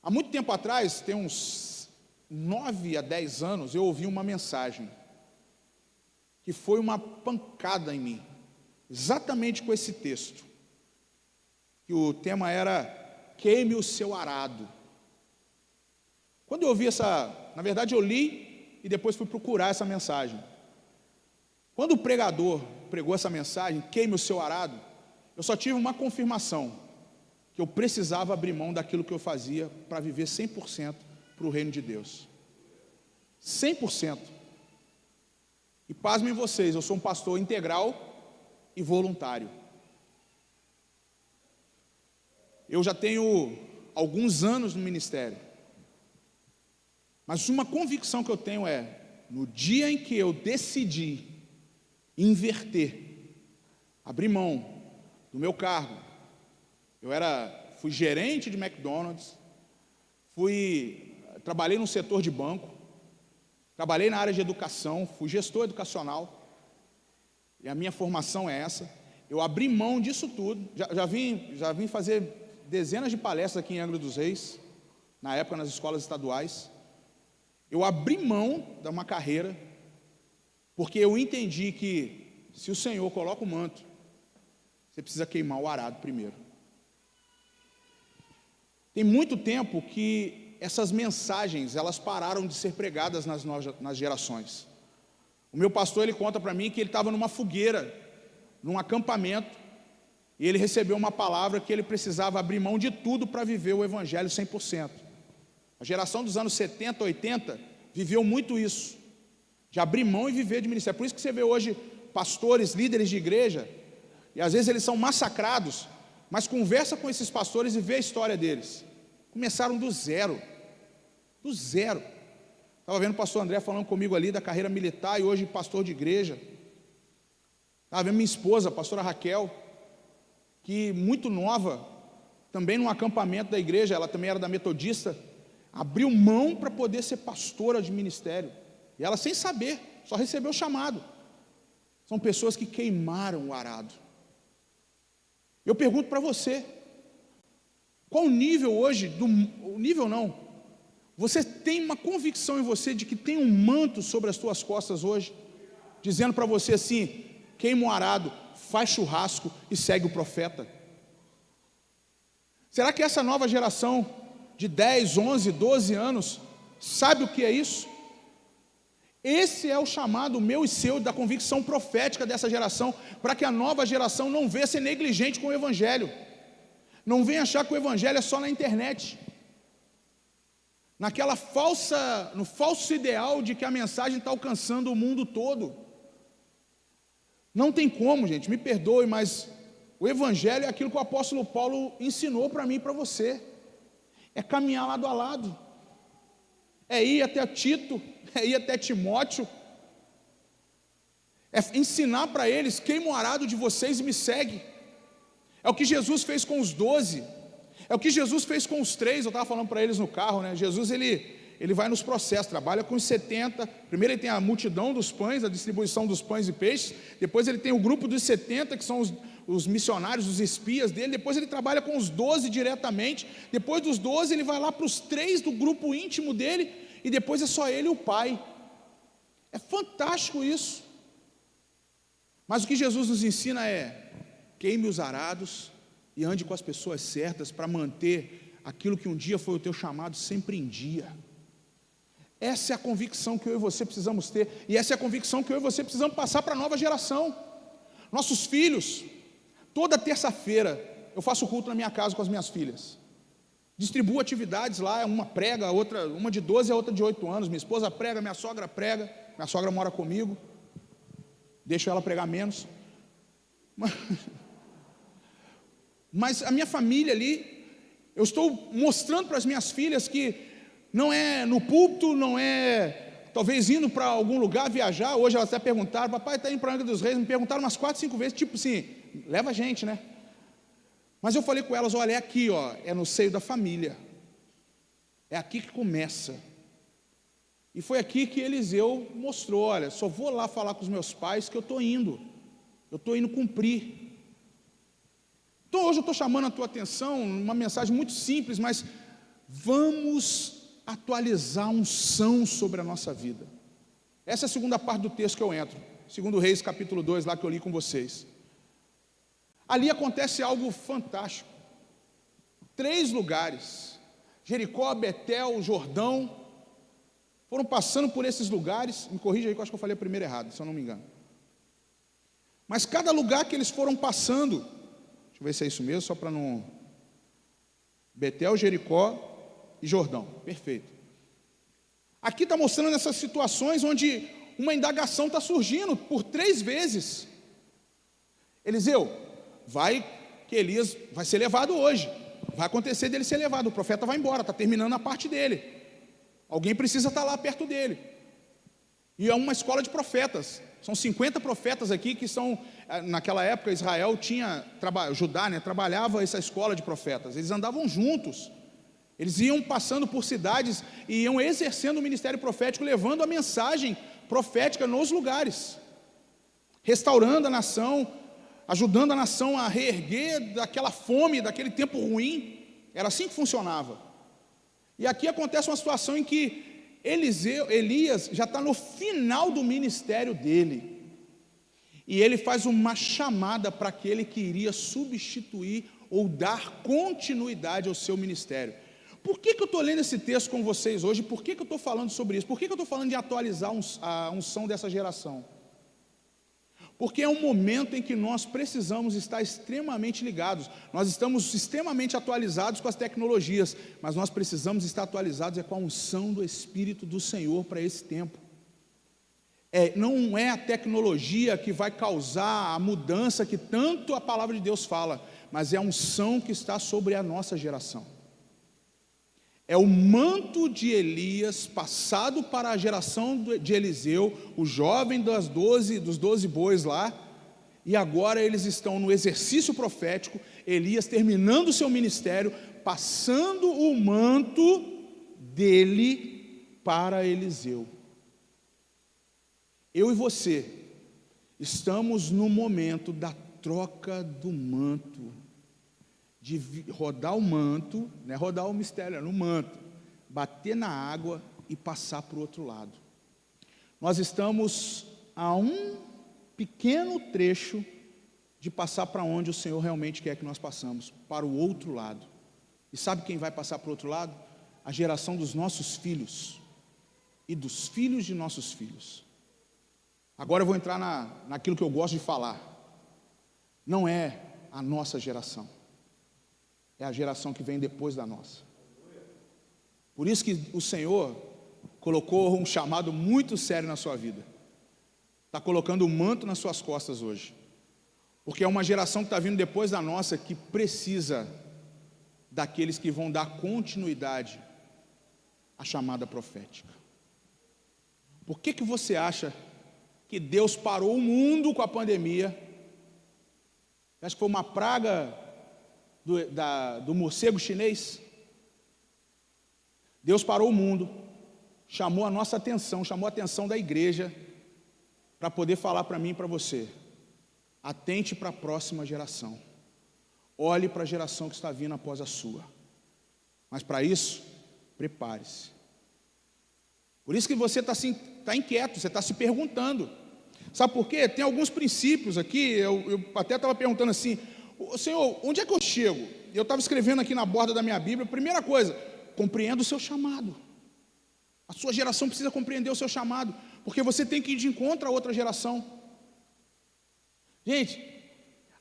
Há muito tempo atrás, tem uns 9 a 10 anos, eu ouvi uma mensagem que foi uma pancada em mim, exatamente com esse texto, que o tema era queime o seu arado. Quando eu ouvi na verdade eu li e depois fui procurar essa mensagem. Quando o pregador pregou essa mensagem, queime o seu arado, eu só tive uma confirmação, que eu precisava abrir mão daquilo que eu fazia para viver 100% para o reino de Deus. 100%. E pasmem vocês, eu sou um pastor integral e voluntário. Eu já tenho alguns anos no ministério. Mas uma convicção que eu tenho é, no dia em que eu decidi inverter, abrir mão do meu cargo, fui gerente de McDonald's, trabalhei no setor de banco, trabalhei na área de educação, fui gestor educacional, e a minha formação é essa. Eu abri mão disso tudo, já vim fazer dezenas de palestras aqui em Angra dos Reis, na época nas escolas estaduais. Eu abri mão de uma carreira, porque eu entendi que se o Senhor coloca o manto, você precisa queimar o arado primeiro. Tem muito tempo que essas mensagens, elas pararam de ser pregadas nas gerações. O meu pastor, ele conta para mim que ele estava numa fogueira, num acampamento, e ele recebeu uma palavra que ele precisava abrir mão de tudo para viver o evangelho 100%. A geração dos anos 70, 80, viveu muito isso, de abrir mão e viver de ministério. Por isso que você vê hoje pastores, líderes de igreja, e às vezes eles são massacrados, mas conversa com esses pastores e vê a história deles. Começaram do zero. Do zero. Estava vendo o pastor André falando comigo ali da carreira militar e hoje pastor de igreja. Estava vendo minha esposa, a pastora Raquel, que muito nova, também num acampamento da igreja, ela também era da metodista, abriu mão para poder ser pastora de ministério. E ela sem saber, só recebeu o chamado. São pessoas que queimaram o arado. Eu pergunto para você, qual o nível hoje, o nível não, você tem uma convicção em você de que tem um manto sobre as tuas costas hoje, dizendo para você assim, queima o arado, faz churrasco e segue o profeta? Será que essa nova geração de 10, 11, 12 anos sabe o que é isso? Esse é o chamado meu e seu, da convicção profética dessa geração, para que a nova geração não venha ser negligente com o evangelho, não venha achar que o evangelho é só na internet, no falso ideal de que a mensagem está alcançando o mundo todo. Não tem como, gente, me perdoe, mas o evangelho é aquilo que o apóstolo Paulo ensinou para mim e para você, é caminhar lado a lado, é ir até Tito, é ir até Timóteo, é ensinar para eles, queima o arado de vocês e me segue. É o que Jesus fez com os 12, é o que Jesus fez com os 3, eu estava falando para eles no carro, né? Jesus, ele vai nos processos, trabalha com os 70, primeiro ele tem a multidão dos pães, a distribuição dos pães e peixes, depois ele tem o grupo dos 70, que são os missionários, os espias dele, depois ele trabalha com os 12 diretamente, depois dos 12 ele vai lá para os 3 do grupo íntimo dele, e depois é só ele e o Pai. É fantástico isso. Mas o que Jesus nos ensina é, queime os arados e ande com as pessoas certas para manter aquilo que um dia foi o teu chamado sempre em dia. Essa é a convicção que eu e você precisamos ter, e essa é a convicção que eu e você precisamos passar para a nova geração. Nossos filhos, toda terça-feira eu faço culto na minha casa com as minhas filhas, distribuo atividades lá, uma prega, a outra, uma de 12 e a outra de 8 anos, minha esposa prega, minha sogra mora comigo, deixo ela pregar menos, mas a minha família ali, eu estou mostrando para as minhas filhas que não é no púlpito, não é talvez indo para algum lugar viajar. Hoje elas até perguntaram: papai está indo para Angra dos Reis. Me perguntaram umas 4, 5 vezes, tipo assim, leva a gente, né? Mas eu falei com elas: olha, é aqui, ó, é no seio da família, é aqui que começa. E foi aqui que Eliseu mostrou: olha, só vou lá falar com os meus pais que eu estou indo cumprir. Então hoje eu estou chamando a tua atenção, uma mensagem muito simples, mas vamos atualizar a unção sobre a nossa vida. Essa é a segunda parte do texto que eu entro, 2 Reis capítulo 2, lá que eu li com vocês. Ali acontece algo fantástico. 3 lugares, Jericó, Betel, Jordão, foram passando por esses lugares. Me corrija aí que eu acho que eu falei primeiro errado, se eu não me engano. Mas cada lugar que eles foram passando, deixa eu ver se é isso mesmo, só para não... Betel, Jericó e Jordão, perfeito. Aqui está mostrando essas situações onde uma indagação está surgindo por 3 vezes. Eliseu, vai que Elias vai ser levado hoje, vai acontecer dele ser levado, o profeta vai embora, está terminando a parte dele, alguém precisa estar lá perto dele. E é uma escola de profetas, são 50 profetas aqui que são, naquela época Israel tinha, Judá, né, trabalhava essa escola de profetas, eles andavam juntos, eles iam passando por cidades e iam exercendo o ministério profético, levando a mensagem profética nos lugares, restaurando a nação, ajudando a nação a reerguer daquela fome, daquele tempo ruim. Era assim que funcionava. E aqui acontece uma situação em que Elias já está no final do ministério dele, e ele faz uma chamada para aquele que iria substituir ou dar continuidade ao seu ministério. Por que eu estou lendo esse texto com vocês hoje? Por que eu estou falando sobre isso? Por que eu estou falando de atualizar a unção dessa geração? Porque é um momento em que nós precisamos estar extremamente ligados. Nós estamos extremamente atualizados com as tecnologias, mas nós precisamos estar atualizados com a unção do Espírito do Senhor para esse tempo. Não é a tecnologia que vai causar a mudança que tanto a palavra de Deus fala, mas é a unção que está sobre a nossa geração. É o manto de Elias passado para a geração de Eliseu, o jovem dos 12 bois lá, e agora eles estão no exercício profético, Elias terminando o seu ministério, passando o manto dele para Eliseu. Eu e você estamos no momento da troca do manto, de rodar o manto, não é rodar o mistério, é no manto, bater na água e passar para o outro lado. Nós estamos a um pequeno trecho de passar para onde o Senhor realmente quer que nós passamos, para o outro lado. E sabe quem vai passar para o outro lado? A geração dos nossos filhos e dos filhos de nossos filhos. Agora eu vou entrar naquilo que eu gosto de falar. Não é a nossa geração, é a geração que vem depois da nossa. Por isso que o Senhor colocou um chamado muito sério na sua vida. Está colocando o manto nas suas costas hoje. Porque é uma geração que está vindo depois da nossa, que precisa daqueles que vão dar continuidade à chamada profética. Por que você acha que Deus parou o mundo com a pandemia? Acho que foi uma praga do morcego chinês. Deus parou o mundo, chamou a nossa atenção, chamou a atenção da igreja, para poder falar para mim e para você: atente para a próxima geração, olhe para a geração que está vindo após a sua, mas para isso, prepare-se. Por isso que você está inquieto, você está se perguntando, sabe por quê? Tem alguns princípios aqui, eu até estava perguntando assim: Senhor, onde é que eu chego? Eu estava escrevendo aqui na borda da minha Bíblia, primeira coisa, compreenda o seu chamado. A sua geração precisa compreender o seu chamado, porque você tem que ir de encontro a outra geração. Gente,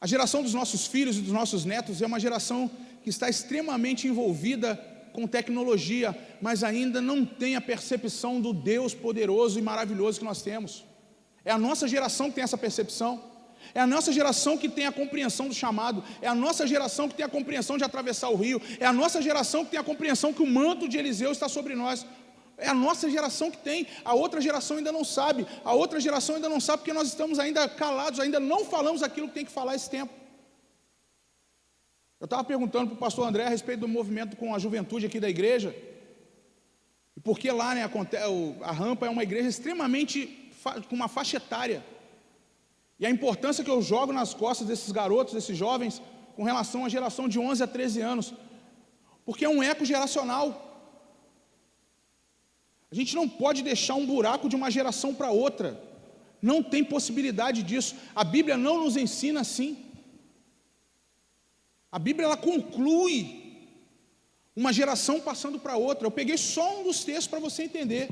a geração dos nossos filhos e dos nossos netos é uma geração que está extremamente envolvida com tecnologia, mas ainda não tem a percepção do Deus poderoso e maravilhoso que nós temos. É a nossa geração que tem essa percepção. É a nossa geração que tem a compreensão do chamado. É a nossa geração que tem a compreensão de atravessar o rio. É a nossa geração que tem a compreensão que o manto de Eliseu está sobre nós. É a nossa geração que tem, a outra geração ainda não sabe, a outra geração ainda não sabe porque nós estamos ainda calados, ainda não falamos aquilo que tem que falar esse tempo. Eu estava perguntando para o pastor André a respeito do movimento com a juventude aqui da igreja, e porque lá, né, a Rampa é uma igreja extremamente com uma faixa etária, e a importância que eu jogo nas costas desses garotos, desses jovens, com relação à geração de 11 a 13 anos, porque é um eco geracional. A gente não pode deixar um buraco de uma geração para outra, não tem possibilidade disso, a Bíblia não nos ensina assim. A Bíblia, ela conclui uma geração passando para outra. Eu peguei só um dos textos para você entender,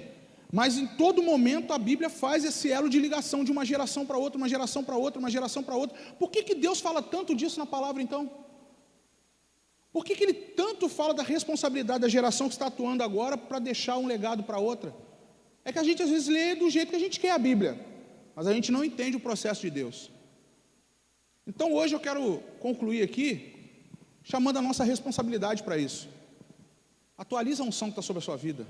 mas em todo momento a Bíblia faz esse elo de ligação de uma geração para outra, uma geração para outra, uma geração para outra. Por que Deus fala tanto disso na palavra então? Por que Ele tanto fala da responsabilidade da geração que está atuando agora para deixar um legado para outra? É que a gente às vezes lê do jeito que a gente quer a Bíblia, mas a gente não entende o processo de Deus. Então hoje eu quero concluir aqui chamando a nossa responsabilidade para isso. Atualiza a unção que está sobre a sua vida.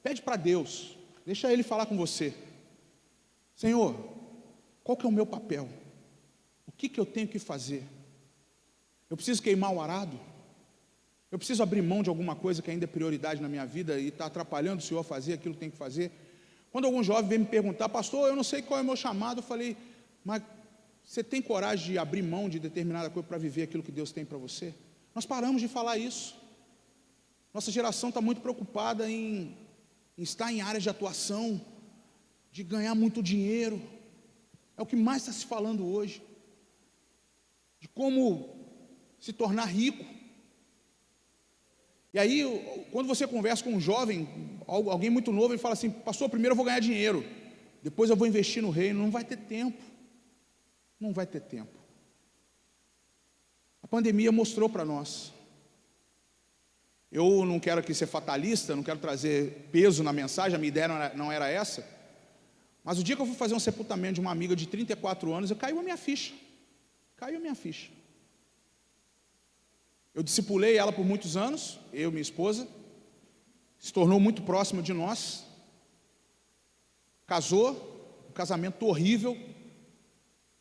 Pede para Deus, deixa Ele falar com você. Senhor, qual que é o meu papel? O que eu tenho que fazer? Eu preciso queimar o arado? Eu preciso abrir mão de alguma coisa que ainda é prioridade na minha vida e está atrapalhando o Senhor a fazer aquilo que tem que fazer? Quando algum jovem vem me perguntar, pastor, eu não sei qual é o meu chamado, eu falei, mas você tem coragem de abrir mão de determinada coisa para viver aquilo que Deus tem para você? Nós paramos de falar isso. Nossa geração está muito preocupada em estar em áreas de atuação, de ganhar muito dinheiro. É o que mais está se falando hoje. De como se tornar rico. E aí, quando você conversa com um jovem, alguém muito novo, ele fala assim, pastor, primeiro eu vou ganhar dinheiro, depois eu vou investir no reino. Não vai ter tempo. Não vai ter tempo. A pandemia mostrou para nós. Eu não quero aqui ser fatalista, não quero trazer peso na mensagem, a minha ideia não era essa, mas o dia que eu fui fazer um sepultamento de uma amiga de 34 anos, caiu a minha ficha. Caiu a minha ficha. Eu discipulei ela por muitos anos, eu e minha esposa, se tornou muito próxima de nós, casou, um casamento horrível,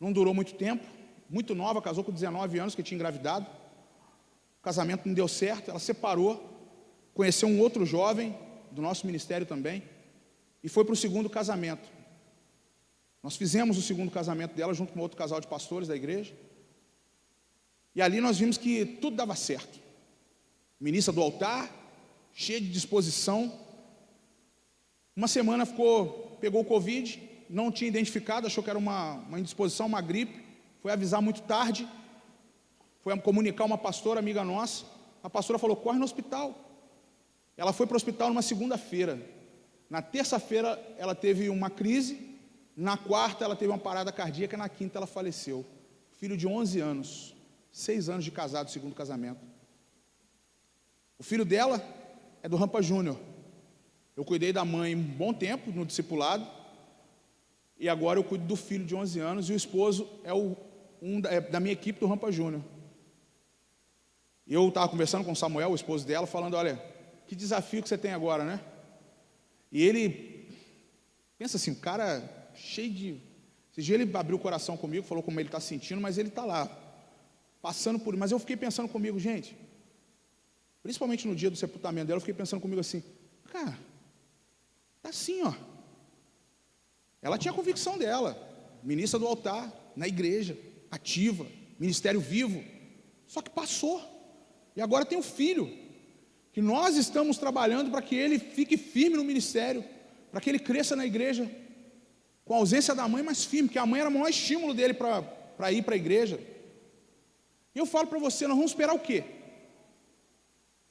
não durou muito tempo, muito nova, casou com 19 anos, que tinha engravidado, o casamento não deu certo, ela separou, conheceu um outro jovem, do nosso ministério também, e foi para o segundo casamento. Nós fizemos o segundo casamento dela, junto com outro casal de pastores da igreja, e ali nós vimos que tudo dava certo. Ministra do altar, cheia de disposição. Uma semana pegou o Covid, não tinha identificado, achou que era uma indisposição, uma gripe. Foi avisar muito tarde, foi comunicar uma pastora amiga nossa. A pastora falou, corre no hospital. Ela foi para o hospital numa segunda-feira. Na terça-feira ela teve uma crise, na quarta ela teve uma parada cardíaca, na quinta ela faleceu. Filho de 11 anos. 6 anos de casado, segundo casamento. O filho dela é do Rampa Júnior. Eu cuidei da mãe um bom tempo no discipulado, e agora eu cuido do filho de 11 anos, e o esposo é da minha equipe do Rampa Júnior. E eu estava conversando com o Samuel, o esposo dela, falando, olha, que desafio que você tem agora, né? E ele, pensa assim, o cara cheio de... Esse dia ele abriu o coração comigo, falou como ele está sentindo, mas ele está lá, passando por... Mas eu fiquei pensando comigo, gente, principalmente no dia do sepultamento dela, eu fiquei pensando comigo assim, cara, tá assim, ó. Ela tinha a convicção dela, ministra do altar, na igreja, ativa, ministério vivo, só que passou, e agora tem o filho, que nós estamos trabalhando para que ele fique firme no ministério, para que ele cresça na igreja, com a ausência da mãe, mas firme, porque a mãe era o maior estímulo dele para ir para a igreja. E eu falo para você, nós vamos esperar o quê?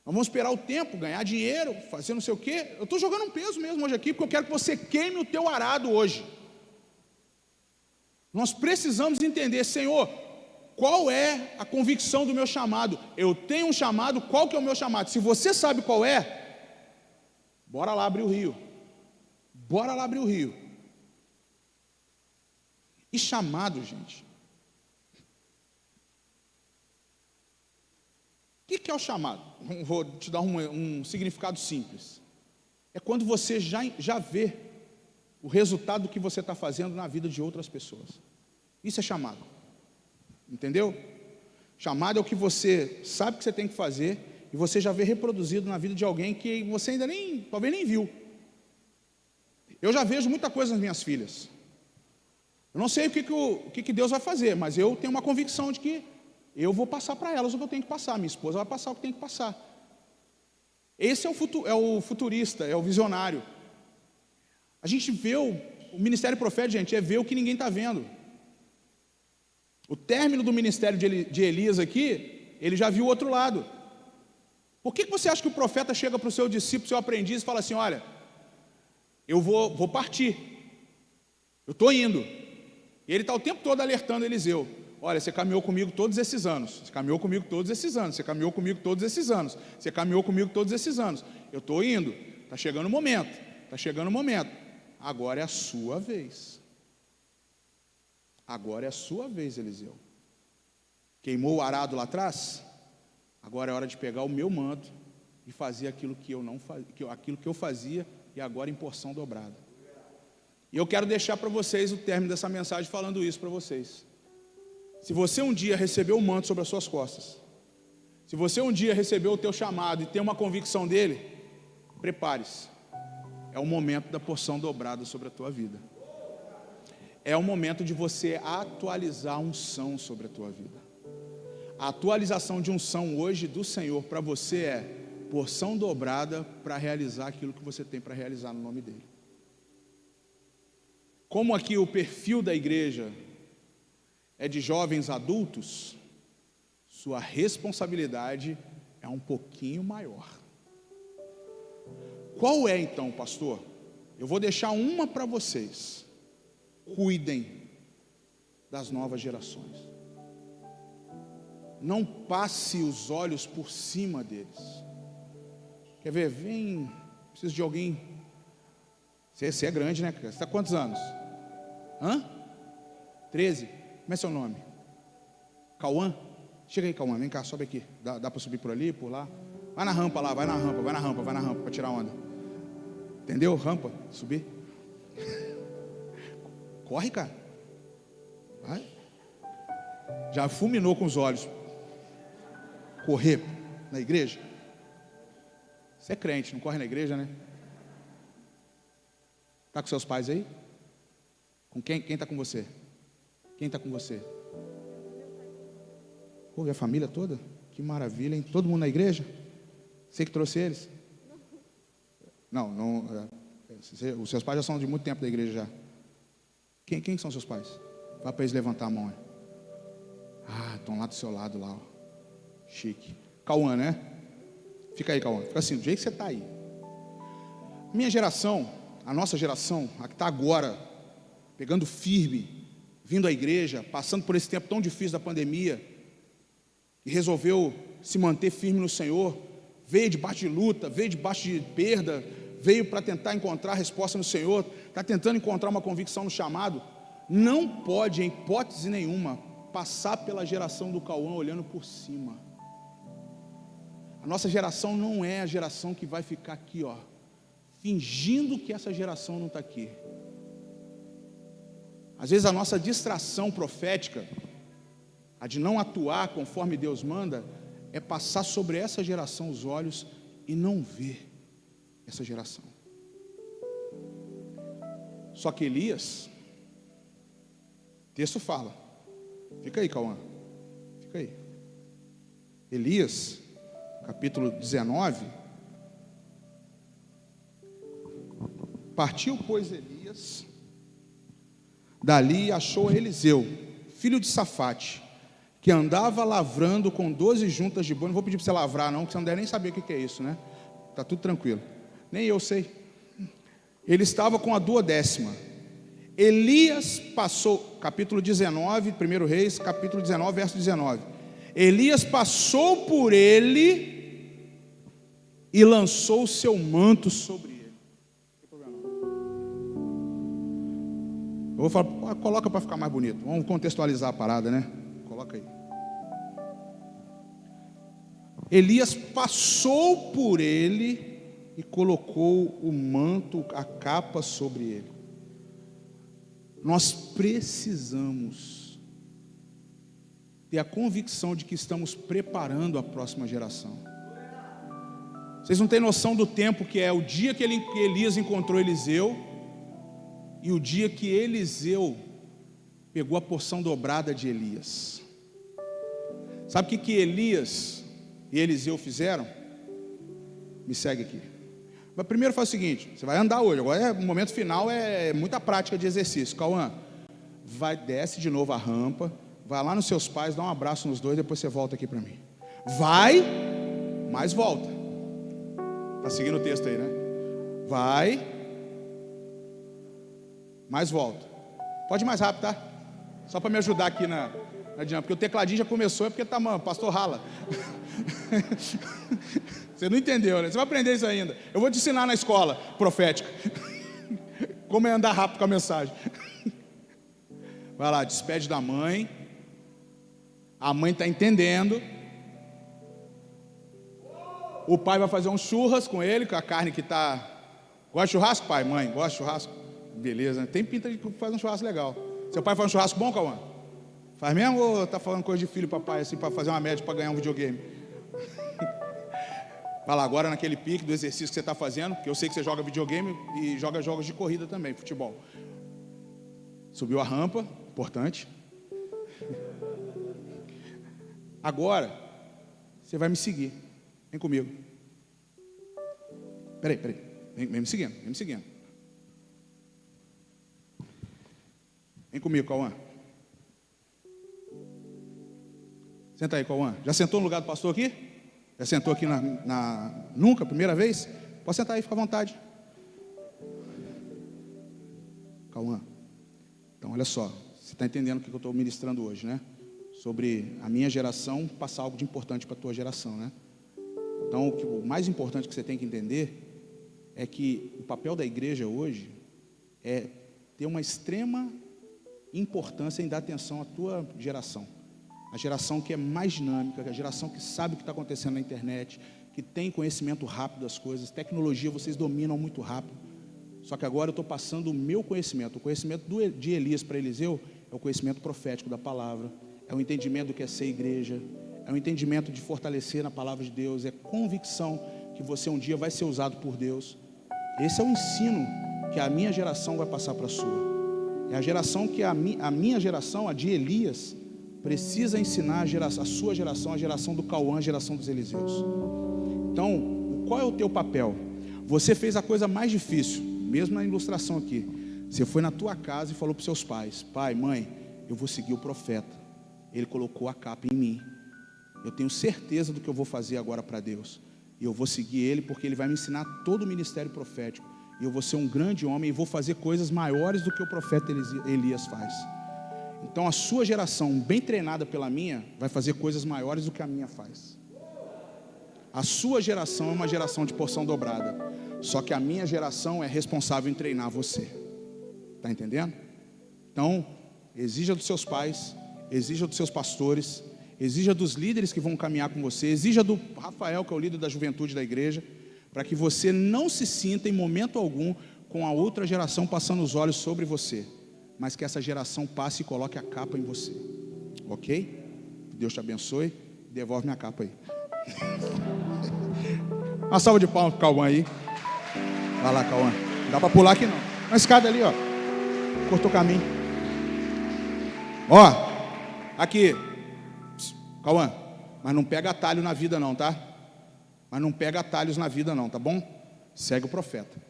Nós vamos esperar o tempo, ganhar dinheiro, fazer não sei o quê? Eu estou jogando um peso mesmo hoje aqui, porque eu quero que você queime o teu arado hoje. Nós precisamos entender, Senhor, qual é a convicção do meu chamado? Eu tenho um chamado, qual que é o meu chamado? Se você sabe qual é, bora lá abrir o rio. Bora lá abrir o rio. E chamado, gente. O que é o chamado? Vou te dar um significado simples. é quando você já vê o resultado do que você está fazendo na vida de outras pessoas. Isso é chamado. Entendeu? Chamado é o que você sabe que você tem que fazer e você já vê reproduzido na vida de alguém que você ainda talvez nem viu. Eu já vejo muita coisa nas minhas filhas. Eu não sei o que Deus vai fazer, mas eu tenho uma convicção de que eu vou passar para elas o que eu tenho que passar. Minha esposa vai passar o que tem que passar. Esse é o futurista, é o visionário. A gente vê o ministério profético, gente, é ver o que ninguém está vendo. O término do ministério de Elias aqui, ele já viu o outro lado. Por que você acha que o profeta chega para o seu discípulo, seu aprendiz, e fala assim: olha, eu vou partir, eu estou indo. E ele está o tempo todo alertando Eliseu: olha, você caminhou comigo todos esses anos, você caminhou comigo todos esses anos, você caminhou comigo todos esses anos, você caminhou comigo todos esses anos, eu estou indo, está chegando o momento, agora é a sua vez. Agora é a sua vez, Eliseu. Queimou o arado lá atrás? Agora é hora de pegar o meu manto e fazer aquilo que eu não fazia, aquilo que eu fazia, e agora em porção dobrada. E eu quero deixar para vocês o término dessa mensagem falando isso para vocês. Se você um dia recebeu o manto sobre as suas costas, se você um dia recebeu o teu chamado e tem uma convicção dele, prepare-se. É o momento da porção dobrada sobre a tua vida. É o momento de você atualizar a unção sobre a tua vida. A atualização de unção hoje do Senhor para você é porção dobrada para realizar aquilo que você tem para realizar no nome dEle. Como aqui o perfil da igreja é de jovens adultos, sua responsabilidade é um pouquinho maior. Qual é então, pastor? Eu vou deixar uma para vocês. Cuidem das novas gerações. Não passe os olhos por cima deles. Quer ver? Vem, preciso de alguém. Você é grande, né? Você está quantos anos? 13? Como é seu nome? Cauã? Chega aí, Cauã, vem cá, sobe aqui. Dá para subir por ali, por lá? Vai na rampa lá, vai na rampa, para tirar onda. Entendeu? Rampa, subir. Corre, cara. Vai. Já fulminou com os olhos. Correr na igreja? Você é crente, não corre na igreja, né? Está com seus pais aí? Com quem? Quem está com você? Quem está com você? Pô, e a família toda? Que maravilha, hein? Todo mundo na igreja? Você que trouxe eles? Não. Os seus pais já são de muito tempo da igreja já. Quem são seus pais? Vai para eles levantar a mão. Estão lá do seu lado lá. Ó. Chique. Cauã, né? Fica aí, Cauã. Fica assim, do jeito que você está aí. Minha geração, a nossa geração, a que está agora, pegando firme, vindo à igreja, passando por esse tempo tão difícil da pandemia, e resolveu se manter firme no Senhor, veio debaixo de luta, veio debaixo de perda, veio para tentar encontrar a resposta no Senhor, está tentando encontrar uma convicção no chamado, não pode, em hipótese nenhuma, passar pela geração do Cauã olhando por cima. A nossa geração não é a geração que vai ficar aqui, ó, fingindo que essa geração não está aqui. Às vezes a nossa distração profética, a de não atuar conforme Deus manda, é passar sobre essa geração os olhos e não ver essa geração. Só que Elias, o texto fala, fica aí, Cauã, fica aí. Elias, capítulo 19, partiu, pois, Elias, dali achou Eliseu, filho de Safate, que andava lavrando com 12 juntas de boi. Não vou pedir para você lavrar não, porque você não deve nem saber o que é isso, né? Está tudo tranquilo. Nem eu sei. Ele estava com a 12ª. Elias passou, capítulo 19, 1 Reis, capítulo 19, verso 19. Elias passou por ele e lançou o seu manto sobre ele. Não tem problema não. Eu vou falar, coloca para ficar mais bonito. Vamos contextualizar a parada, né? Coloca aí. Elias passou por ele e colocou o manto, a capa sobre ele. Nós precisamos ter a convicção de que estamos preparando a próxima geração. Vocês não têm noção do tempo que é o dia que Elias encontrou Eliseu e o dia que Eliseu pegou a porção dobrada de Elias. Sabe o que Elias e Eliseu fizeram? Me segue aqui. Mas primeiro faz o seguinte, você vai andar hoje, agora o momento final é muita prática de exercício. Cauã, desce de novo a rampa, vai lá nos seus pais, dá um abraço nos dois, depois você volta aqui para mim. Vai, mas volta. Está seguindo o texto aí, né? Vai, mas volta. Pode ir mais rápido, tá? Só para me ajudar aqui na dinâmica, porque o tecladinho já começou, é porque tá, mano, pastor rala. Você não entendeu, né? Você vai aprender isso ainda. Eu vou te ensinar na escola profética como é andar rápido com a mensagem. Vai lá, despede da mãe. A mãe está entendendo. O pai vai fazer um churras com ele, com a carne que está... Gosta de churrasco, pai? Mãe, gosta de churrasco? Beleza, né? Tem pinta de que faz um churrasco legal. Seu pai faz um churrasco bom, Cauã? Faz mesmo ou tá falando coisa de filho para pai, assim, para fazer uma média para ganhar um videogame? Vai lá, agora naquele pique do exercício que você está fazendo, que eu sei que você joga videogame e joga jogos de corrida também, futebol. Subiu a rampa, importante. Agora, você vai me seguir. Vem comigo. Peraí. Vem me seguindo, vem me seguindo. Vem comigo, Cauã. Senta aí, Cauã. Já sentou no lugar do pastor aqui? Já sentou aqui nunca, primeira vez? Pode sentar aí, fica à vontade. Cauã. Então, olha só. Você está entendendo o que eu estou ministrando hoje, né? Sobre a minha geração passar algo de importante para a tua geração, né? Então, o mais importante que você tem que entender é que o papel da igreja hoje é ter uma extrema importância em dar atenção à tua geração. A geração que é mais dinâmica, a geração que sabe o que está acontecendo na internet, que tem conhecimento rápido das coisas, tecnologia vocês dominam muito rápido. Só que agora eu estou passando o meu conhecimento, o conhecimento de Elias para Eliseu é o conhecimento profético da palavra, é o entendimento do que é ser igreja, é o entendimento de fortalecer na palavra de Deus, é convicção que você um dia vai ser usado por Deus. Esse é o ensino que a minha geração vai passar para a sua. É a geração que a minha geração, a de Elias, precisa ensinar a sua geração, a geração do Cauã, a geração dos Eliseus. Então, qual é o teu papel? Você fez a coisa mais difícil, mesmo na ilustração aqui. Você foi na tua casa e falou para os seus pais: pai, mãe, eu vou seguir o profeta. Ele colocou a capa em mim. Eu tenho certeza do que eu vou fazer agora para Deus. E eu vou seguir ele porque ele vai me ensinar todo o ministério profético. E eu vou ser um grande homem e vou fazer coisas maiores do que o profeta Elias faz. Então a sua geração, bem treinada pela minha, vai fazer coisas maiores do que a minha faz. A sua geração é uma geração de porção dobrada. Só que a minha geração é responsável em treinar você. Está entendendo? Então, exija dos seus pais, exija dos seus pastores, exija dos líderes que vão caminhar com você, exija do Rafael, que é o líder da juventude da igreja, para que você não se sinta em momento algum com a outra geração passando os olhos sobre você, mas que essa geração passe e coloque a capa em você. Ok? Deus te abençoe. Devolve minha capa aí. Uma salva de palmas pro Cauã aí. Vai lá, Cauã. Não dá para pular aqui não. Uma escada ali, ó. Cortou o caminho. Ó, aqui. Cauã, mas não pega atalho na vida não, tá? Mas não pega atalhos na vida não, tá bom? Segue o profeta.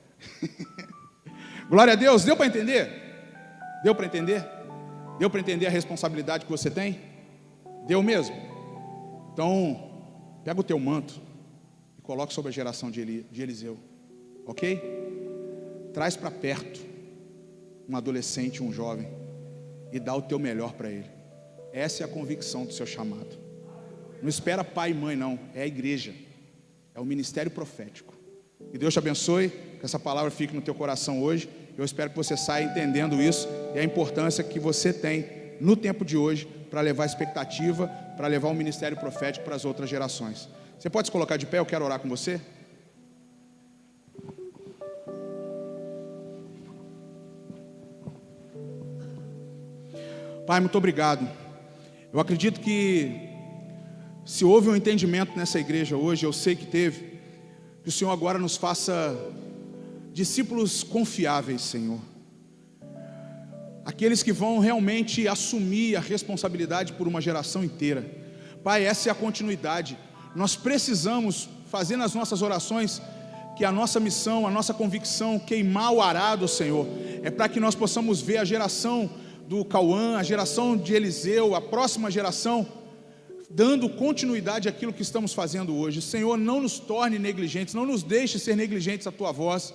Glória a Deus, deu para entender? Deu para entender? Deu para entender a responsabilidade que você tem? Deu mesmo? Então, pega o teu manto e coloque sobre a geração de Eliseu, ok? Traz para perto um adolescente, um jovem, e dá o teu melhor para ele. Essa é a convicção do seu chamado. Não espera pai e mãe não, é a igreja. É o ministério profético. Que Deus te abençoe, que essa palavra fique no teu coração hoje. Eu espero que você saia entendendo isso e a importância que você tem no tempo de hoje para levar expectativa, para levar o ministério profético para as outras gerações. Você pode se colocar de pé, eu quero orar com você. Pai, muito obrigado. Eu acredito que se houve um entendimento nessa igreja hoje, eu sei que teve, que o Senhor agora nos faça discípulos confiáveis, Senhor. Aqueles que vão realmente assumir a responsabilidade por uma geração inteira. Pai, essa é a continuidade. Nós precisamos fazer nas nossas orações que a nossa missão, a nossa convicção, queimar o arado, Senhor, é para que nós possamos ver a geração do Cauã, a geração de Eliseu, a próxima geração, dando continuidade àquilo que estamos fazendo hoje. Senhor, não nos torne negligentes, não nos deixe ser negligentes à Tua voz.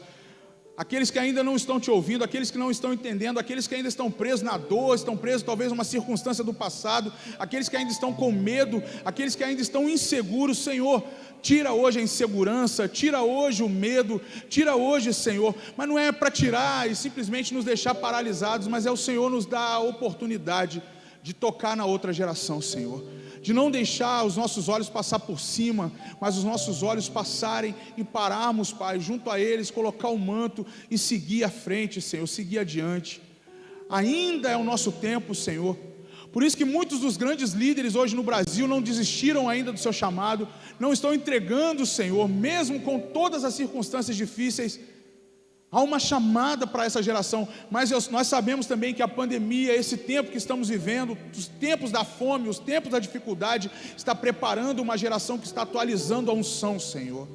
Aqueles que ainda não estão Te ouvindo, aqueles que não estão entendendo, aqueles que ainda estão presos na dor, estão presos talvez numa circunstância do passado, aqueles que ainda estão com medo, aqueles que ainda estão inseguros, Senhor, tira hoje a insegurança, tira hoje o medo, tira hoje, Senhor, mas não é para tirar e simplesmente nos deixar paralisados, mas é o Senhor nos dar a oportunidade de tocar na outra geração, Senhor, de não deixar os nossos olhos passar por cima, mas os nossos olhos passarem e pararmos, Pai, junto a eles, colocar o manto e seguir à frente, Senhor, seguir adiante. Ainda é o nosso tempo, Senhor. Por isso que muitos dos grandes líderes hoje no Brasil não desistiram ainda do seu chamado, não estão entregando, Senhor, mesmo com todas as circunstâncias difíceis. Há uma chamada para essa geração, mas nós sabemos também que a pandemia, esse tempo que estamos vivendo, os tempos da fome, os tempos da dificuldade, está preparando uma geração que está atualizando a unção, Senhor.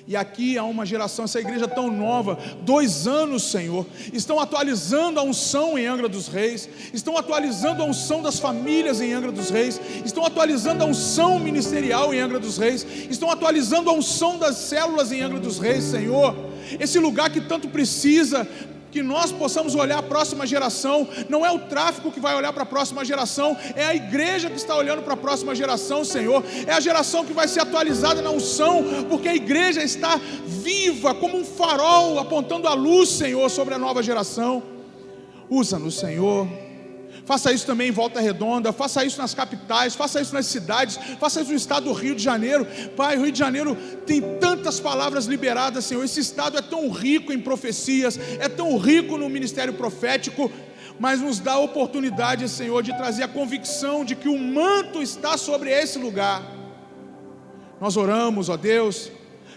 E aqui há uma geração, essa igreja tão nova, 2 anos, Senhor, estão atualizando a unção em Angra dos Reis, estão atualizando a unção das famílias em Angra dos Reis, estão atualizando a unção ministerial em Angra dos Reis, estão atualizando a unção das células em Angra dos Reis, Senhor. Esse lugar que tanto precisa, que nós possamos olhar a próxima geração. Não é o tráfico que vai olhar para a próxima geração, é a igreja que está olhando para a próxima geração, Senhor. É a geração que vai ser atualizada na unção, porque a igreja está viva como um farol, apontando a luz, Senhor, sobre a nova geração. Usa-nos, Senhor. Faça isso também em Volta Redonda, faça isso nas capitais, faça isso nas cidades, faça isso no estado do Rio de Janeiro. Pai, o Rio de Janeiro tem tantas palavras liberadas, Senhor. Esse estado é tão rico em profecias, é tão rico no ministério profético, mas nos dá a oportunidade, Senhor, de trazer a convicção de que o manto está sobre esse lugar. Nós oramos, ó Deus,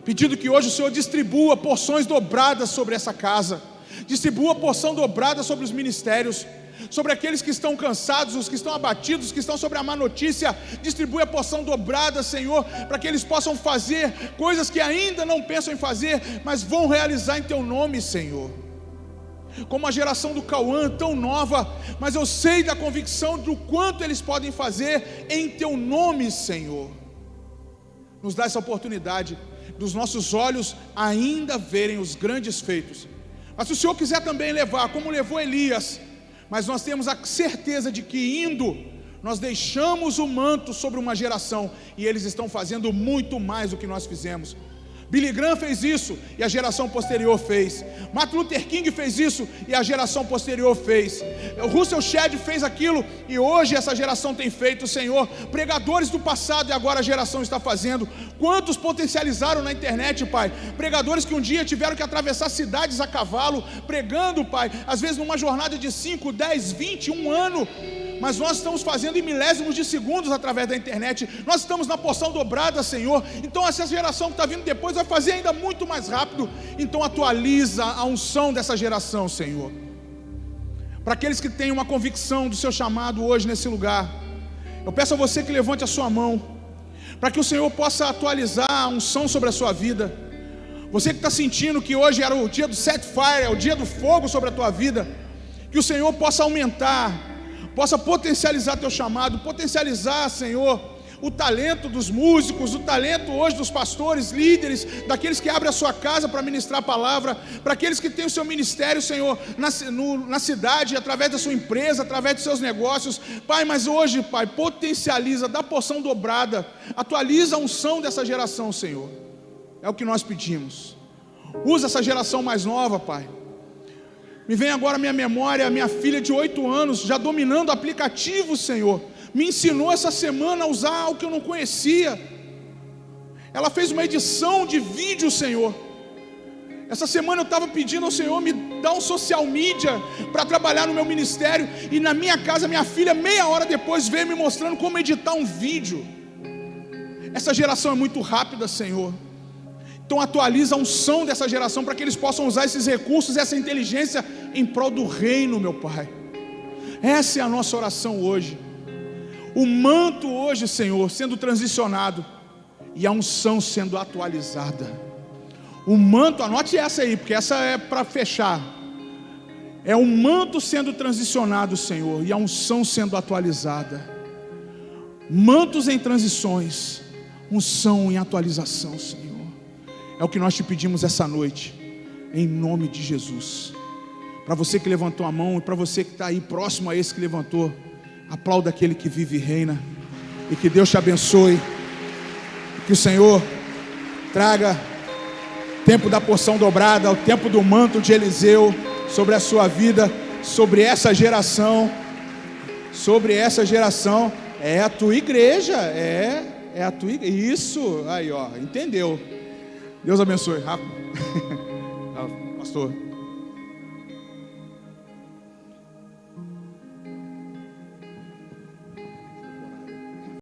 pedindo que hoje o Senhor distribua porções dobradas sobre essa casa, distribua porção dobrada sobre os ministérios, sobre aqueles que estão cansados, os que estão abatidos, os que estão sobre a má notícia. Distribui a porção dobrada, Senhor, para que eles possam fazer coisas que ainda não pensam em fazer, mas vão realizar em Teu nome, Senhor. Como a geração do Cauã, tão nova, mas eu sei da convicção do quanto eles podem fazer em Teu nome, Senhor. Nos dá essa oportunidade dos nossos olhos ainda verem os grandes feitos, mas se o Senhor quiser também levar, como levou Elias, mas nós temos a certeza de que indo, nós deixamos o manto sobre uma geração, e eles estão fazendo muito mais do que nós fizemos. Billy Graham fez isso e a geração posterior fez. Martin Luther King fez isso e a geração posterior fez. O Russell Shedd fez aquilo e hoje essa geração tem feito, Senhor. Pregadores do passado e agora a geração está fazendo. Quantos potencializaram na internet, Pai? Pregadores que um dia tiveram que atravessar cidades a cavalo, pregando, Pai, às vezes numa jornada de 5, 10, 20, 1 ano. Mas nós estamos fazendo em milésimos de segundos através da internet. Nós estamos na porção dobrada, Senhor. Então essa geração que está vindo depois vai fazer ainda muito mais rápido. Então atualiza a unção dessa geração, Senhor. Para aqueles que têm uma convicção do seu chamado hoje nesse lugar, eu peço a você que levante a sua mão, para que o Senhor possa atualizar a unção sobre a sua vida. Você que está sentindo que hoje era o dia do set fire, é o dia do fogo sobre a tua vida, que o Senhor possa aumentar, possa potencializar teu chamado, potencializar, Senhor, o talento dos músicos, o talento hoje dos pastores, líderes, daqueles que abrem a sua casa para ministrar a palavra, para aqueles que têm o seu ministério, Senhor, na cidade, através da sua empresa, através dos seus negócios. Pai, mas hoje, Pai, potencializa, dá porção dobrada, atualiza a unção dessa geração, Senhor. É o que nós pedimos. Usa essa geração mais nova, Pai. Me vem agora à minha memória, a minha filha de 8 anos, já dominando o aplicativo, Senhor, me ensinou essa semana a usar algo que eu não conhecia. Ela fez uma edição de vídeo, Senhor. Essa semana eu estava pedindo ao Senhor me dar um social media para trabalhar no meu ministério, e na minha casa minha filha meia hora depois veio me mostrando como editar um vídeo. Essa geração é muito rápida, Senhor. Então atualiza a unção dessa geração para que eles possam usar esses recursos, essa inteligência em prol do reino, meu Pai. Essa é a nossa oração hoje. O manto hoje, Senhor, sendo transicionado e a unção sendo atualizada. O manto, anote essa aí, porque essa é para fechar. É o manto sendo transicionado, Senhor, e a unção sendo atualizada. Mantos em transições, unção em atualização, Senhor. É o que nós te pedimos essa noite, em nome de Jesus. Para você que levantou a mão e para você que está aí próximo a esse que levantou, aplauda aquele que vive e reina, e que Deus te abençoe, que o Senhor traga tempo da porção dobrada, o tempo do manto de Eliseu sobre a sua vida, sobre essa geração, é a tua igreja, é a tua igreja, isso, aí ó, entendeu? Deus abençoe, Rafa, pastor.